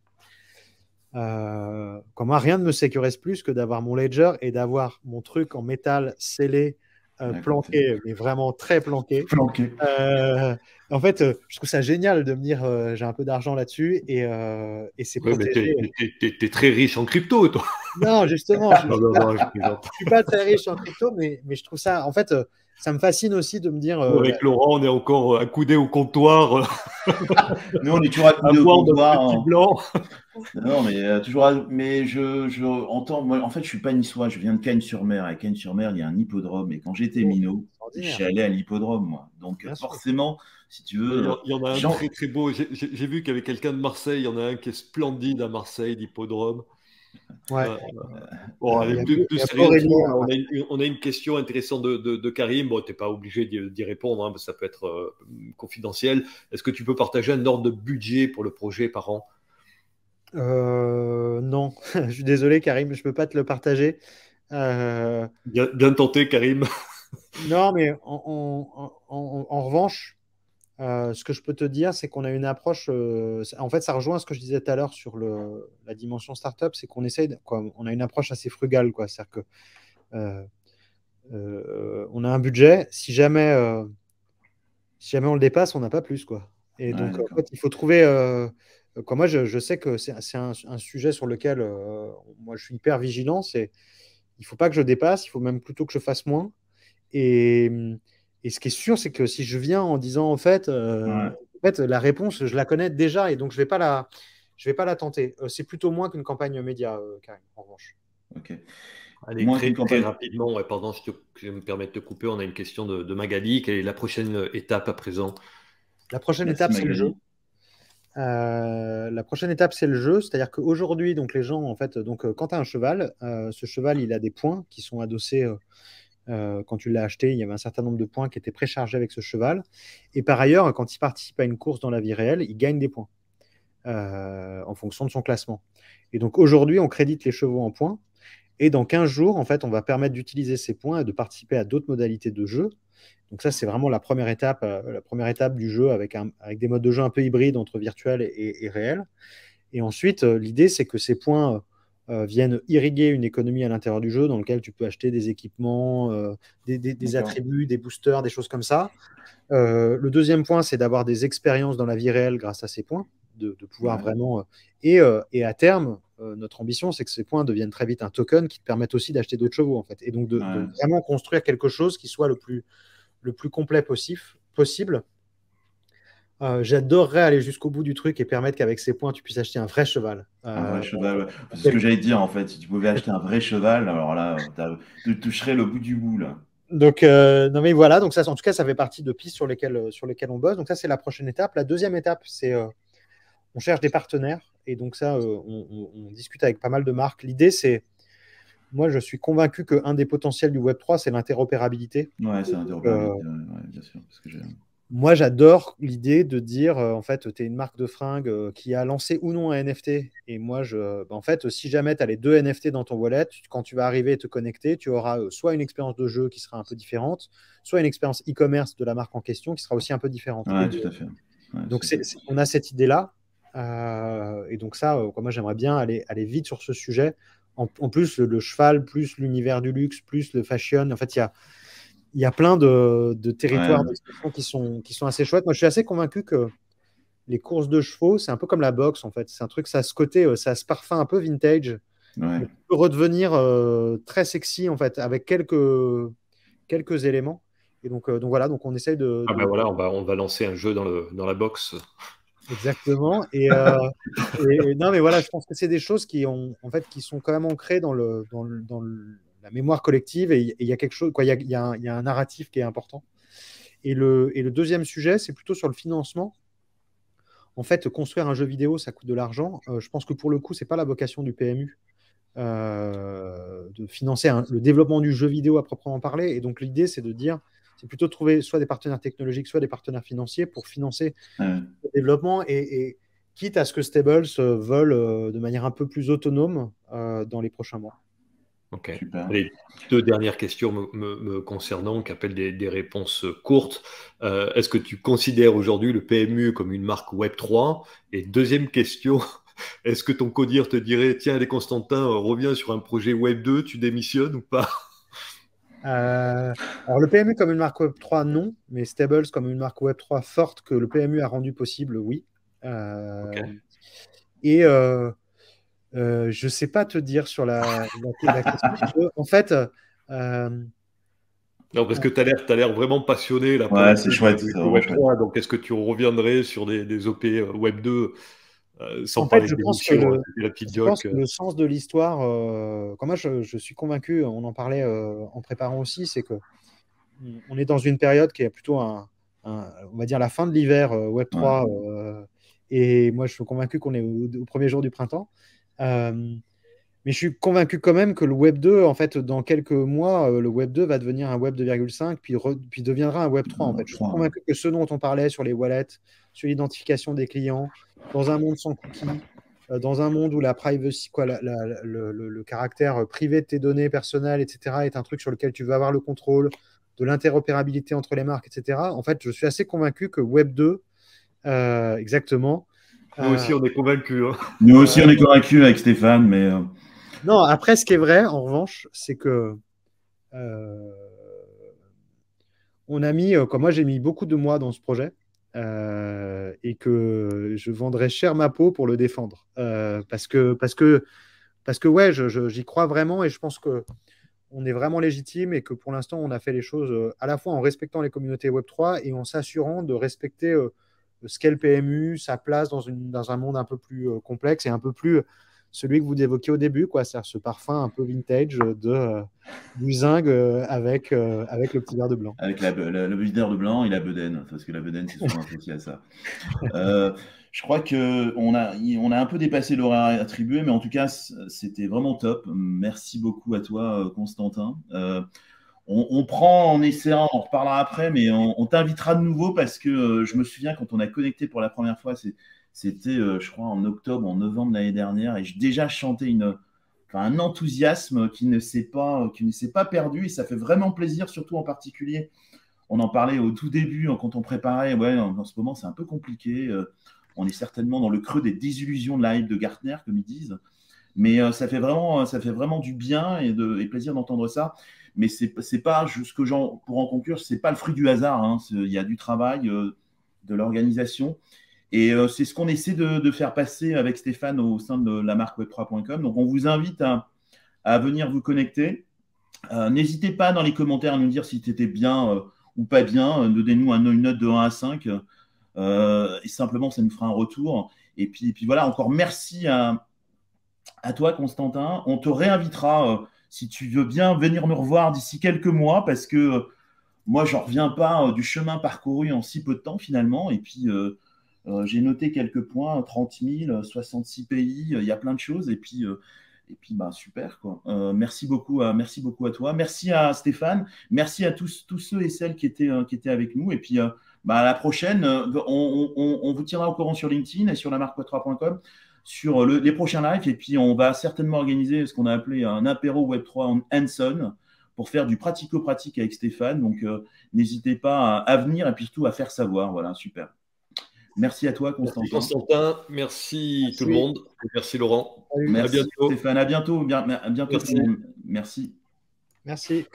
moi, rien ne me sécurise plus que d'avoir mon ledger et d'avoir mon truc en métal scellé, planqué, mais vraiment très planqué. Planqué. En fait, je trouve ça génial de me dire j'ai un peu d'argent là-dessus et c'est protégé. T'es très riche en crypto, toi. Non, justement, je ne suis pas très riche en crypto, mais je trouve ça, en fait, ça me fascine aussi de me dire. Avec Laurent, on est encore accoudés au comptoir. Nous, on est toujours accoudés au comptoir. Petit blanc. Non, mais toujours. Mais je entends. Moi, en fait, je suis pas niçois. Je viens de Cagnes-sur-Mer. À Cagnes-sur-Mer, il y a un hippodrome. Et quand j'étais minot, je suis allé à l'hippodrome, moi. Donc, forcément, si tu veux. Il y en a un très très beau. J'ai vu qu'il y avait quelqu'un de Marseille. Il y en a un qui est splendide à Marseille, l'hippodrome. Ouais. Bon, allez, plus sérieusement, on a une question intéressante de Karim. Bon, tu n'es pas obligé d'y répondre, hein, ça peut être confidentiel. Est-ce que tu peux partager un ordre de budget pour le projet par an? Non, je suis désolé, Karim, je ne peux pas te le partager. Bien tenté, Karim. Non, mais en revanche, ce que je peux te dire, c'est qu'on a une approche. En fait, ça rejoint ce que je disais tout à l'heure sur la dimension startup, c'est qu'on essaye, on a une approche assez frugale, quoi. C'est-à-dire que on a un budget. Si jamais on le dépasse, on n'a pas plus, quoi. Et donc, en fait, il faut trouver. Moi, je sais que c'est un sujet sur lequel moi, je suis hyper vigilant. Il ne faut pas que je dépasse. Il faut même plutôt que je fasse moins. Et ce qui est sûr, c'est que si je viens en disant en fait, la réponse, je la connais déjà et donc je vais pas la tenter. C'est plutôt moins qu'une campagne média, Karim, en revanche. Ok. Allez, très rapidement, pardon, je me permets de te couper. On a une question de Magali. Quelle est la prochaine étape à présent? La prochaine étape, c'est le jeu. La prochaine étape, c'est le jeu. C'est-à-dire qu'aujourd'hui, donc les gens, en fait, quand tu as un cheval, ce cheval, il a des points qui sont adossés. Quand tu l'as acheté, il y avait un certain nombre de points qui étaient préchargés avec ce cheval. Et par ailleurs, quand il participe à une course dans la vie réelle, il gagne des points en fonction de son classement. Et donc aujourd'hui, on crédite les chevaux en points. Et dans 15 jours, en fait, on va permettre d'utiliser ces points et de participer à d'autres modalités de jeu. Donc ça, c'est vraiment la première étape du jeu avec des modes de jeu un peu hybrides entre virtuel et réel. Et ensuite, l'idée, c'est que ces points viennent irriguer une économie à l'intérieur du jeu dans lequel tu peux acheter des équipements, des attributs, des boosters, des choses comme ça. Le deuxième point, c'est d'avoir des expériences dans la vie réelle grâce à ces points, de pouvoir vraiment... Et à terme, notre ambition, c'est que ces points deviennent très vite un token qui te permettent aussi d'acheter d'autres chevaux, en fait. Et donc, de vraiment construire quelque chose qui soit le plus complet possible. J'adorerais aller jusqu'au bout du truc et permettre qu'avec ces points, tu puisses acheter un vrai cheval. Un vrai cheval, ouais. C'est ce que j'allais te dire, en fait. Si tu pouvais acheter un vrai cheval, alors là, tu toucherais le bout du bout, là. Donc, non mais voilà, donc ça, en tout cas, ça fait partie de pistes sur lesquelles on bosse. Donc ça, c'est la prochaine étape. La deuxième étape, c'est on cherche des partenaires. Et donc ça, on discute avec pas mal de marques. L'idée, c'est, moi, je suis convaincu qu'un des potentiels du Web3, c'est l'interopérabilité. Ouais, c'est l'interopérabilité, bien sûr. Parce que moi, j'adore l'idée de dire, en fait, tu es une marque de fringues qui a lancé ou non un NFT. Et moi, en fait, si jamais tu as les deux NFT dans ton wallet, quand tu vas arriver et te connecter, tu auras soit une expérience de jeu qui sera un peu différente, soit une expérience e-commerce de la marque en question qui sera aussi un peu différente. Ouais, tout à fait. Ouais, donc, on a cette idée-là. Et donc ça, moi, j'aimerais bien aller vite sur ce sujet. En plus, le cheval, plus l'univers du luxe, plus le fashion. En fait, il y a plein de territoires d'expression qui sont assez chouettes. Moi, je suis assez convaincu que les courses de chevaux, c'est un peu comme la boxe, en fait. C'est un truc, ça a ce côté, ça a ce parfum un peu vintage, mais qui peut redevenir très sexy, en fait, avec quelques éléments. Et donc voilà, donc on essaye de... ben voilà, on va lancer un jeu dans la boxe. Exactement. Et non, mais voilà, je pense que c'est des choses qui sont quand même ancrées dans la mémoire collective et il y a quelque chose, quoi, il y a un narratif qui est important. Et le deuxième sujet, c'est plutôt sur le financement. En fait, construire un jeu vidéo, ça coûte de l'argent. Je pense que pour le coup, c'est pas la vocation du PMU de financer le développement du jeu vidéo à proprement parler. Et donc, l'idée, c'est de dire, c'est plutôt de trouver soit des partenaires technologiques, soit des partenaires financiers pour financer le développement et quitte à ce que Stables vole de manière un peu plus autonome dans les prochains mois. Ok. Super. Les 2 dernières questions me concernant, qui appellent des réponses courtes. Est-ce que tu considères aujourd'hui le PMU comme une marque Web3? Et deuxième question, est-ce que ton codir te dirait, tiens, allez Constantin, reviens sur un projet Web2, tu démissionnes ou pas? Alors, le PMU comme une marque Web3, non, mais Stables comme une marque Web3 forte que le PMU a rendu possible, oui. Ok. Et je ne sais pas te dire sur la question. En fait, Non, parce que tu as l'air vraiment passionné là, pour Ouais, le c'est truc chouette, du c'est vraiment chouette. Web3. Donc, est-ce que tu reviendrais sur des OP Web2 sans en fait, parler je de pense que démission, hein, c'était la petite je pense joke. que le sens de l'histoire, quand moi je suis convaincu, on en parlait en préparant aussi, c'est que on est dans une période qui est plutôt on va dire la fin de l'hiver Web3. Et moi, je suis convaincu qu'on est au premier jour du printemps. Mais je suis convaincu quand même que le Web 2, en fait, dans quelques mois, le Web 2 va devenir un Web 2,5, puis deviendra un Web 3. En fait, je suis convaincu que ce dont on parlait sur les wallets, sur l'identification des clients, dans un monde sans cookies, dans un monde où la privacy, quoi, le caractère privé de tes données personnelles, etc., est un truc sur lequel tu veux avoir le contrôle, de l'interopérabilité entre les marques, etc. En fait, je suis assez convaincu que Web 2, exactement. Nous aussi, on est convaincus. Hein. Nous aussi, on est convaincus avec Stéphane, mais Non, après, ce qui est vrai, en revanche, c'est que on a mis, comme moi, j'ai mis beaucoup de mois dans ce projet et que je vendrais cher ma peau pour le défendre. Parce que ouais, j'y crois vraiment et je pense que on est vraiment légitime et que pour l'instant, on a fait les choses à la fois en respectant les communautés Web3 et en s'assurant de respecter ce qu'est le PMU, sa place dans un monde un peu plus complexe et un peu plus celui que vous évoquiez au début, quoi, c'est-à-dire ce parfum un peu vintage du zinc avec le petit verre de blanc. avec le leader de blanc et la bedaine, parce que la bedaine, c'est souvent associé à ça. Je crois qu'on a un peu dépassé l'horaire attribué, mais en tout cas, c'était vraiment top. Merci beaucoup à toi, Constantin. On prend en essayant, on reparlera après, mais on t'invitera de nouveau parce que je me souviens quand on a connecté pour la première fois, c'était, je crois, en octobre, en novembre de l'année dernière, et j'ai déjà chanté un enthousiasme qui ne s'est pas perdu, et ça fait vraiment plaisir, surtout en particulier. On en parlait au tout début quand on préparait. Ouais, en ce moment, c'est un peu compliqué. On est certainement dans le creux des désillusions de la hype de Gartner, comme ils disent. Mais ça fait vraiment du bien et plaisir d'entendre ça. Mais c'est pas, pour en conclure, c'est pas le fruit du hasard. Hein. Il y a du travail, de l'organisation. Et c'est ce qu'on essaie de faire passer avec Stéphane au sein de la marque web3.com. Donc, on vous invite à venir vous connecter. N'hésitez pas dans les commentaires à nous dire si c'était bien ou pas bien. Donnez-nous une note de 1 à 5. Et simplement, ça nous fera un retour. Et puis voilà, encore merci à toi, Constantin. On te réinvitera si tu veux bien venir nous revoir d'ici quelques mois parce que moi, j'en reviens pas du chemin parcouru en si peu de temps finalement. Et puis, j'ai noté quelques points, 30 000, 66 pays, il y a plein de choses. Et puis bah, super, quoi. Merci beaucoup à toi. Merci à Stéphane. Merci à tous ceux et celles qui étaient avec nous. Et puis, bah, à la prochaine, on vous tiendra au courant sur LinkedIn et sur la marque web3.com sur les prochains lives. Et puis, on va certainement organiser ce qu'on a appelé un apéro Web3 en hands-on pour faire du pratico-pratique avec Stéphane. Donc, n'hésitez pas à venir et puis surtout à faire savoir. Voilà, super. Merci à toi, Constantin. Merci Constantin, merci tout le monde, merci Laurent. Merci à bientôt. Stéphane, à bientôt. À bientôt. Merci. Merci. Merci.